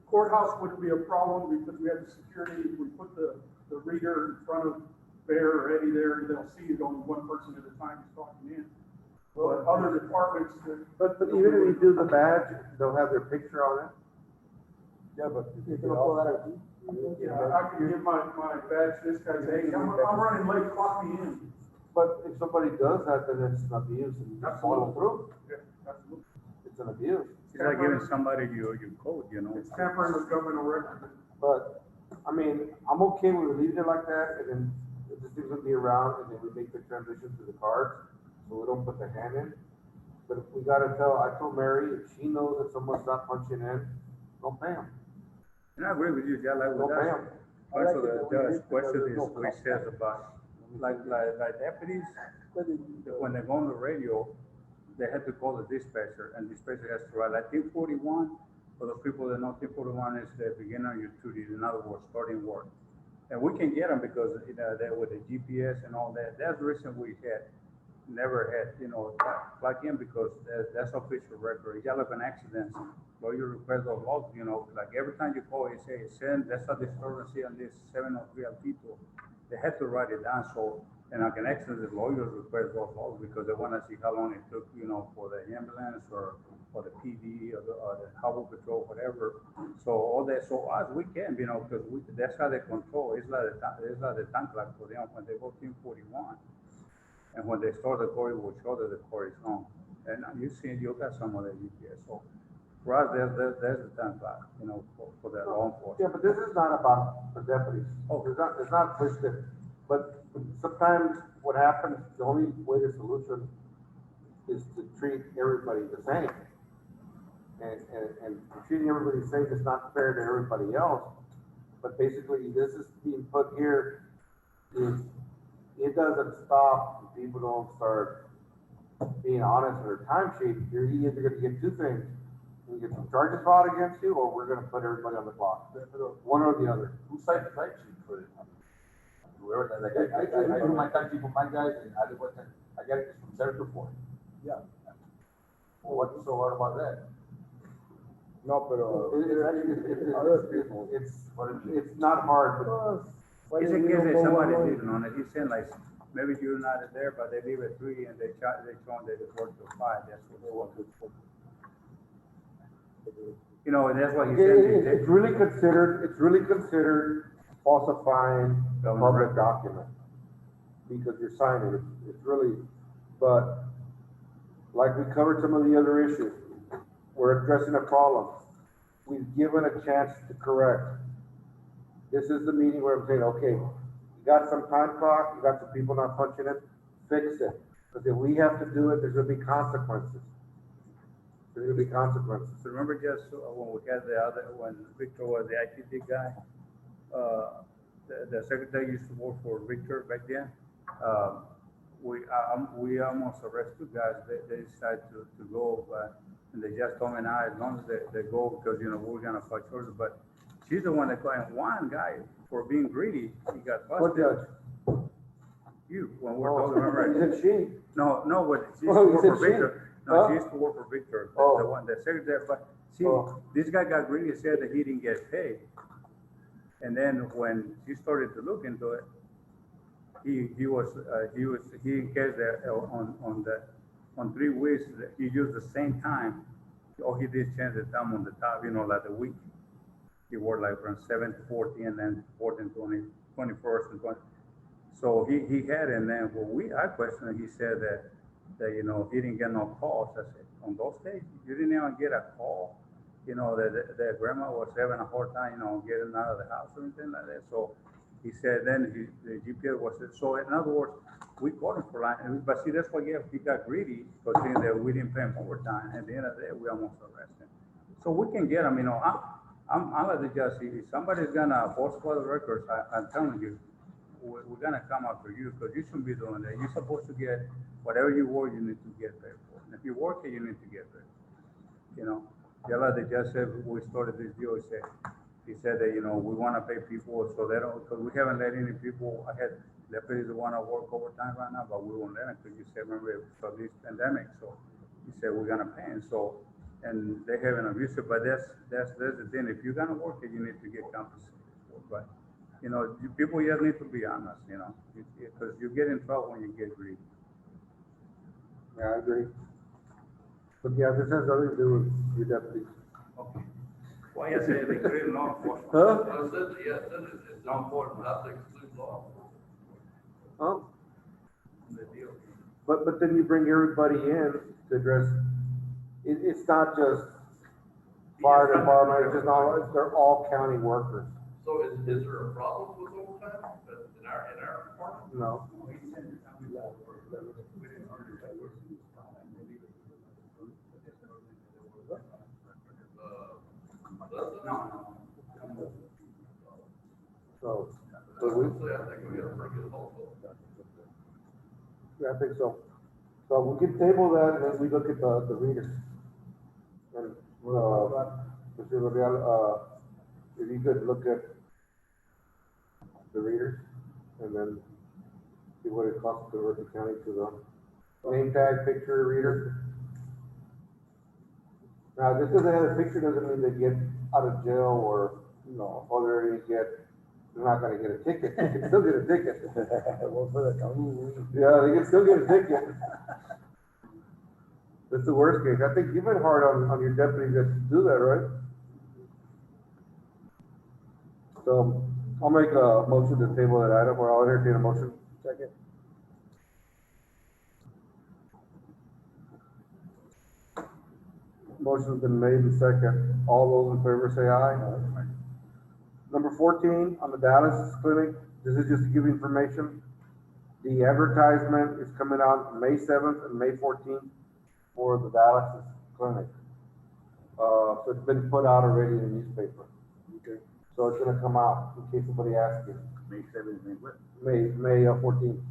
Courthouse wouldn't be a problem because we have the security, we put the reader in front of Bear or Eddie there, and they'll see it only one person at a time is talking in. But other departments. But even if you do the badge, they'll have their picture on it. Yeah, but you You can can pull that also. out. Yeah, I can give my badge, this guy's, hey, I'm running late, clock me in. But if somebody does that, then it's an abuse and you just follow through. Yeah, absolutely. It's an abuse. It's like giving somebody your code, you know? It's tampering with governmental record. But, I mean, I'm okay with leaving it like that, and then this thing's gonna be around, and then we make the transition to the cards, so we don't put the hand in. But if we gotta I told Mary, if she knows that someone's not punching in, don't pay them. And I agree with you, yeah, like Don't with pay that. them. Also, the question is, what he says about, like deputies, when they go on the radio, they had to call the dispatcher, and dispatcher has to write, like team 41, for the people that know team 41 is the beginner of your duty, in other words, starting work. And we can get them because, you know, they with the GPS and all that, that's the reason we never had, you know, plug in because that's official record. You look an accident, or you request those logs, you know, like every time you call, you say, send, that's a disturbance here on this 703 Alpito. They had to write it down, so, and like an accident, the lawyers request those logs because they want to see how long it took, you know, for the ambulance or the PD or the highway patrol, whatever. So all that, so us, we can, you know, because that's how they control. It's like the time clock for them when they go team 41. And when they start the car, it will show that the car is on. And you see, you got some of the GPS. So for us, there's the time clock, you know, for the law enforcement. Yeah, but this is not about the deputies. Oh. It's not twisted. But sometimes what happens, the only way the solution is to treat everybody the same. And treating everybody the same is not fair to everybody else. But basically, this is being put here is, it doesn't stop if people don't start being honest in their timesheet. You're either gonna get two things. We get some charges brought against you, or we're gonna put everybody on the clock. One or the other. Who signed the time sheet for it? Whoever, like, I do my time sheet for my guys, and I do what, I get it from 7 to 4. Yeah. Well, what's so hard about that? No, pero. It's not hard, but It's in case there's somebody leaving on it. He's saying like, maybe you're not there, but they leave at 3 and they show them they work till 5. That's what they want to do. You know, that's what he said. it's really considered falsifying a public document. Because you're signing it, it's really, but like we covered some of the other issues, we're addressing a problem. We've given a chance to correct. This is the meeting where I'm saying, okay, you got some time clock, you got some people not punching it, fix it. Because if we have to do it, there's gonna be consequences. There's gonna be consequences. So remember just when we had when Victor was the ITT guy, the secretary used to work for Victor back then. We almost arrested guys. They decided to go, but and they just told me now as long as they go because you know we're gonna fight charges. But she's the one that caught one guy for being greedy. He got What busted. judge? You, when we're Oh, talking, remember? is it she? No, but she used Oh, to you work said for she? Victor. No, Huh? she used to work for Victor, Oh. the one, the secretary, but see, Oh. this guy got greedy, said that he didn't get paid. And then when she started to look into it, he encased that on 3 weeks, that he used the same time. All he did change the time on the top, like the week. He worked like from 7 to 14 and then 14, 20, 21st and 20. So he had, and then I questioned, he said that he didn't get no calls. I said, on those days, you didn't even get a call, that grandma was having a hard time, getting out of the house or anything like that. So he said then the GPS was, so in other words, we called him for line, but see, that's why he got greedy, because seeing that we didn't pay him overtime. At the end of the day, we almost arrested him. So we can get him, I'm like the judge, if somebody's gonna falsify the records, I'm telling you, we're gonna come after you, because you shouldn't be doing that. You're supposed to get whatever you work, you need to get paid for. And if you work it, you need to get paid. Just like the judge said, we started this deal, he said that, we wanna pay people so they don't, because we haven't let any people, I had deputies that wanna work overtime right now, but we won't let them, because you said, remember, for this pandemic, so he said, we're gonna pay them, so, and they haven't abused it, but that's the thing, if you're gonna work it, you need to get compensated for it, but, people just need to be honest, because you get in trouble when you get greedy. Yeah, I agree. But yeah, this has nothing to do with your deputies. Why I say they create law enforcement? Huh? I said, yes, it's not important, not to exclude law. Huh? The deal. But then you bring everybody in to address, it's not just fire department, it's just not, they're all county workers. So is there a problem with overtime in our department? No. So, I would say, I think we got a pretty good hold on it. yeah, I think so. So we can table that and then we look at the readers. And, Mr. L'Oreal, if you could look at the readers and then see what it costs to work the county to the name tag picture reader. Now, just because they have a picture doesn't mean they get out of jail or, they're not gonna get a ticket. They can still get a ticket. Well, for the county. Yeah, they can still get a ticket. That's the worst case. I think you've been hard on your deputies that do that, right? So I'll make a motion to table that item, or I'll entertain a motion. Second. Motion's been made and second. All those in favor say aye. Number 14, on the dialysis clinic, this is just to give you information. The advertisement is coming out May 7th and May 14th for the dialysis clinic. So it's been put out already in the newspaper. Okay. So it's gonna come out in case somebody asks you. May 7th, May what? May 14th.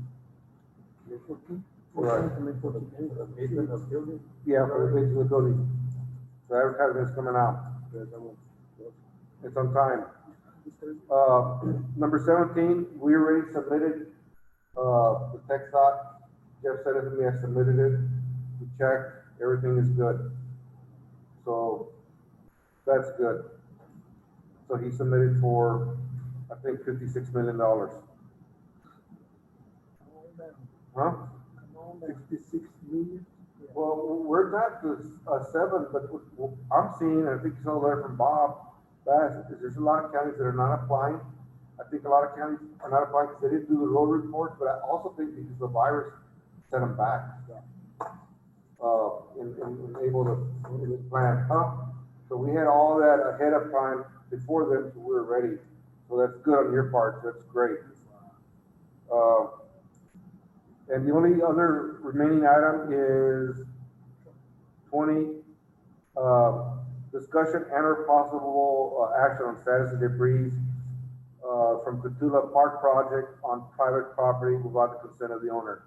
May 14th? Right. May 14th. The basement of building? Yeah, for the basically building. The advertisement's coming out. It's on time. Number 17, we already submitted, the tech dot. Jeff said it to me, I submitted it. We checked, everything is good. So, that's good. So he submitted for, I think, $56 million. Huh? 66 million? Well, we're not the, 7, but I'm seeing, I think you saw there from Bob, there's a lot of counties that are not applying. I think a lot of counties are not applying because they didn't do the road reports, but I also think because the virus sent them back. In able to, in this plan, So we had all that ahead of time before them, so we were ready. So that's good on your part, that's great. And the only other remaining item is 20, discussion and or possible action on status of debris from Catula Park project on private property without the consent of the owner.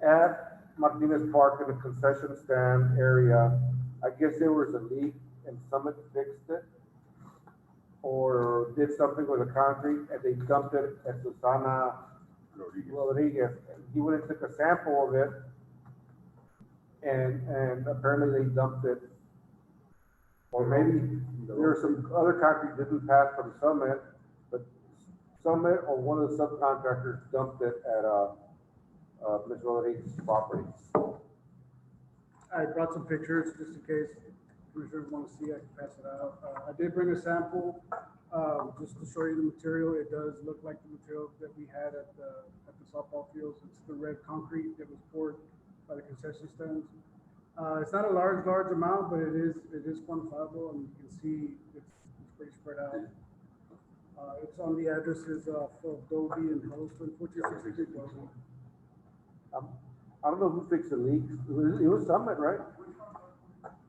At Martinez Park in the concession stand area, I guess there was a leak and Summit fixed it or did something with the concrete and they dumped it at Susana Rodriguez, he went and took a sample of it, and apparently they dumped it. Or maybe there are some other concrete didn't pass from Summit, but Summit or one of the subcontractors dumped it at, Ms. Rodriguez's property. I brought some pictures just in case commissioners want to see, I can pass it out. I did bring a sample, just to show you the material. It does look like the material that we had at the softball fields. It's the red concrete that was poured by the concession stands. It's not a large amount, but it is quantifiable, and you can see it's pretty spread out. It's on the addresses of Dobie and Holston, 1463 Dobie. I don't know who fixed the leaks. It was Summit, right?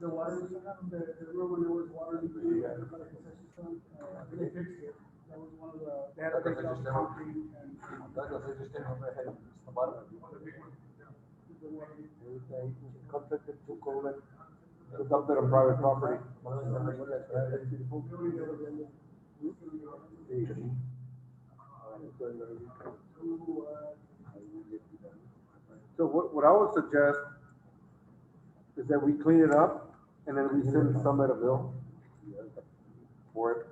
The water, the room when there was water leaking, by the concession stand, they fixed it. That was one of the, they had to break down the concrete and. Contracted to Coleman, to dump it on private property. So what I would suggest is that we clean it up and then we send Summit a bill for it.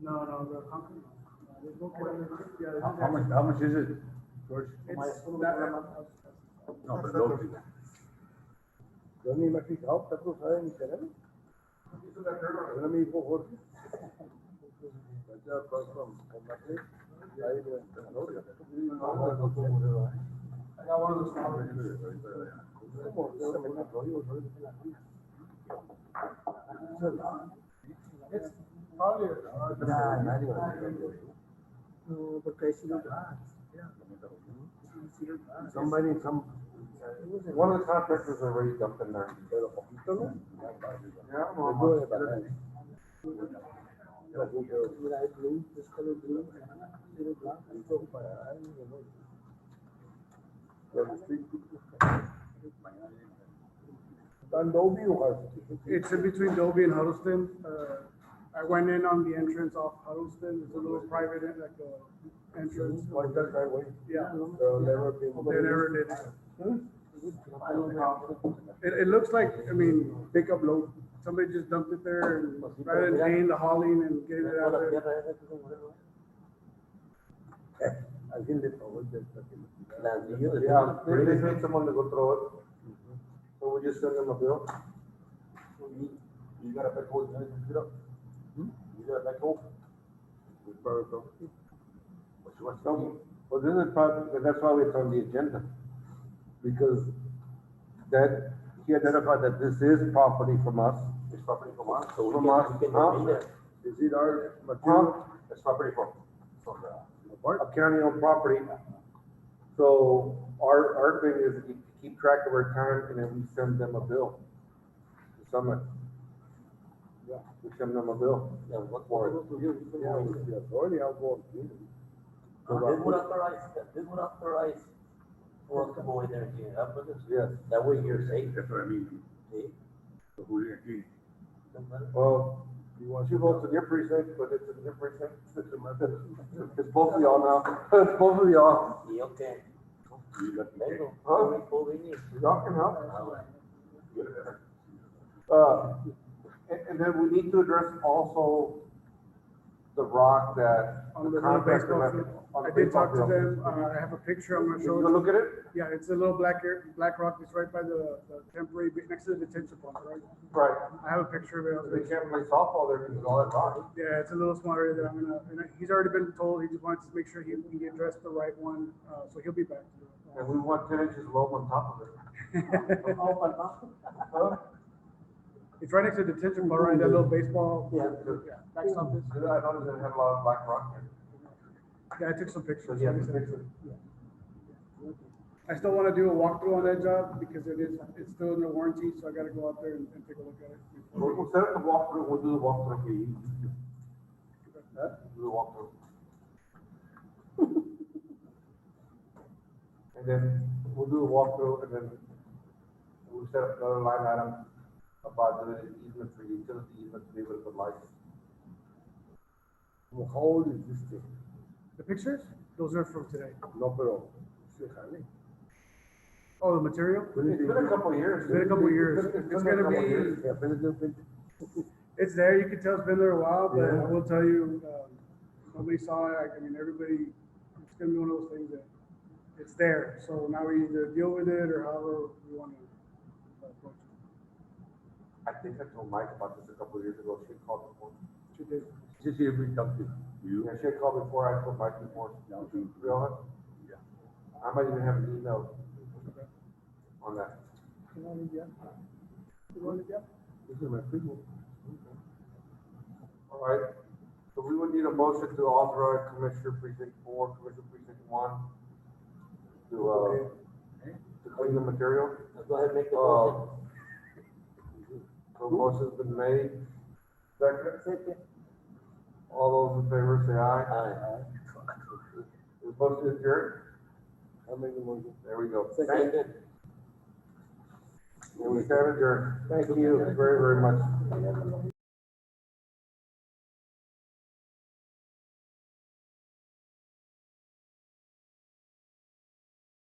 No, the concrete. How much is it, George? It's that, No, but low. Yo ni me he fijado, Pedro sabe ni querer. Era mi hijo Jorge. Allá across from Martín, ahí en la Gloria. I got one of those now. ¿Cómo? Yo me meto rollo, It's probably, No, porque ahí sí lo somebody, One of the contractors already dumped in there. pero poquito, ¿no? Yeah, I don't know how much. Mira, hay blue, this color blue, little black, and go para ahí, ¿Están Dobie o Huddleston? it's in between Dobie and Huddleston. I went in on the entrance off Huddleston. It's a little private, like a entrance. Like that driveway? Yeah, So never been. they never did it. It looks like, I mean, pickup load. Somebody just dumped it there and rather than paying the hauling and getting it out there. Alguien le pagó el Yeah, they need someone to go through it. So we just send them a bill. You got a backhoe, you can get up. You got a backhoe? So, well, this is probably, that's why it's on the agenda. Because that, he identified that this is property from us. It's property from us, so we From can, us, we can huh? read it. Is it our material? It's property from the. A county-owned property. So our thing is to keep track of our time and then we send them a bill. To Summit. Yeah, we send them a bill. Yeah, what for it? Yeah, with the authority, I'll go and clean it. This would authorize for us to go in there and clean it up with us. Yes. That way you're safe. That's what I mean. See? So who's gonna clean? Well, she votes in your precinct, but it's in your precinct. It's both of y'all now. It's both of y'all. Sí, okay. Vengo, Huh? puedo venir. Y'all can help. And then we need to address also the rock that On the the little contractor baseball left. field. on the I did baseball talk to field. them. I have a picture I'm gonna Did show you go you. look at it? Yeah, it's a little black rock that's right by the temporary, next to the detention pond, right? Right. I have a picture of it. I'll They show you. can't play softball there because of all that rock. Yeah, it's a little small area that I'm gonna, and he's already been told, he just wants to make sure he addressed the right one, so he'll be back. And we want 10 inches loam on top of it. Huh? It's right next to the detention pond, right, that little baseball. Yeah. Backstop is. I noticed it had a lot of black rock there. Yeah, I took some So pictures. you have to fix it. I still wanna do a walkthrough on that job because it's still under warranty, so I gotta go out there and take a look at it. We'll set up the walkthrough, we'll do the walkthrough. Huh? Do the walkthrough. And then we'll do a walkthrough and then we'll set up another line item about doing an easement for utility easement to be able to put lights Well, how old is this thing? The pictures, those are from today. No, pero, se jale. Oh, the material? It's been a couple of years. It's been a couple of years. It's It's been a gonna couple of be- years. Yeah, apenas dio 20. It's there, you can tell it's been there a while, but Yeah. I will tell you, nobody saw it, I mean, everybody, it's gonna be one of those things that, it's there, so now we either deal with it or however we wanna approach it. I think I told Mike about this a couple of years ago, she called before. She did. Just here we come to you. Yeah, she had called before, I told Mike before. Now, To be honest, yeah. I might even have an email on that. You want it, yeah? You want it, yeah? This is my primo. All right, so we would need a motion to authorize Commissioner Precinct 4, Commissioner Precinct 1 to clean the material. Go ahead and make the motion. So motion's been made. Second, Second. all those in favor say aye. Aye. Is motion adjourned? I'll make the motion. There we go. Second. We stand adjourned. Thank you very, very much.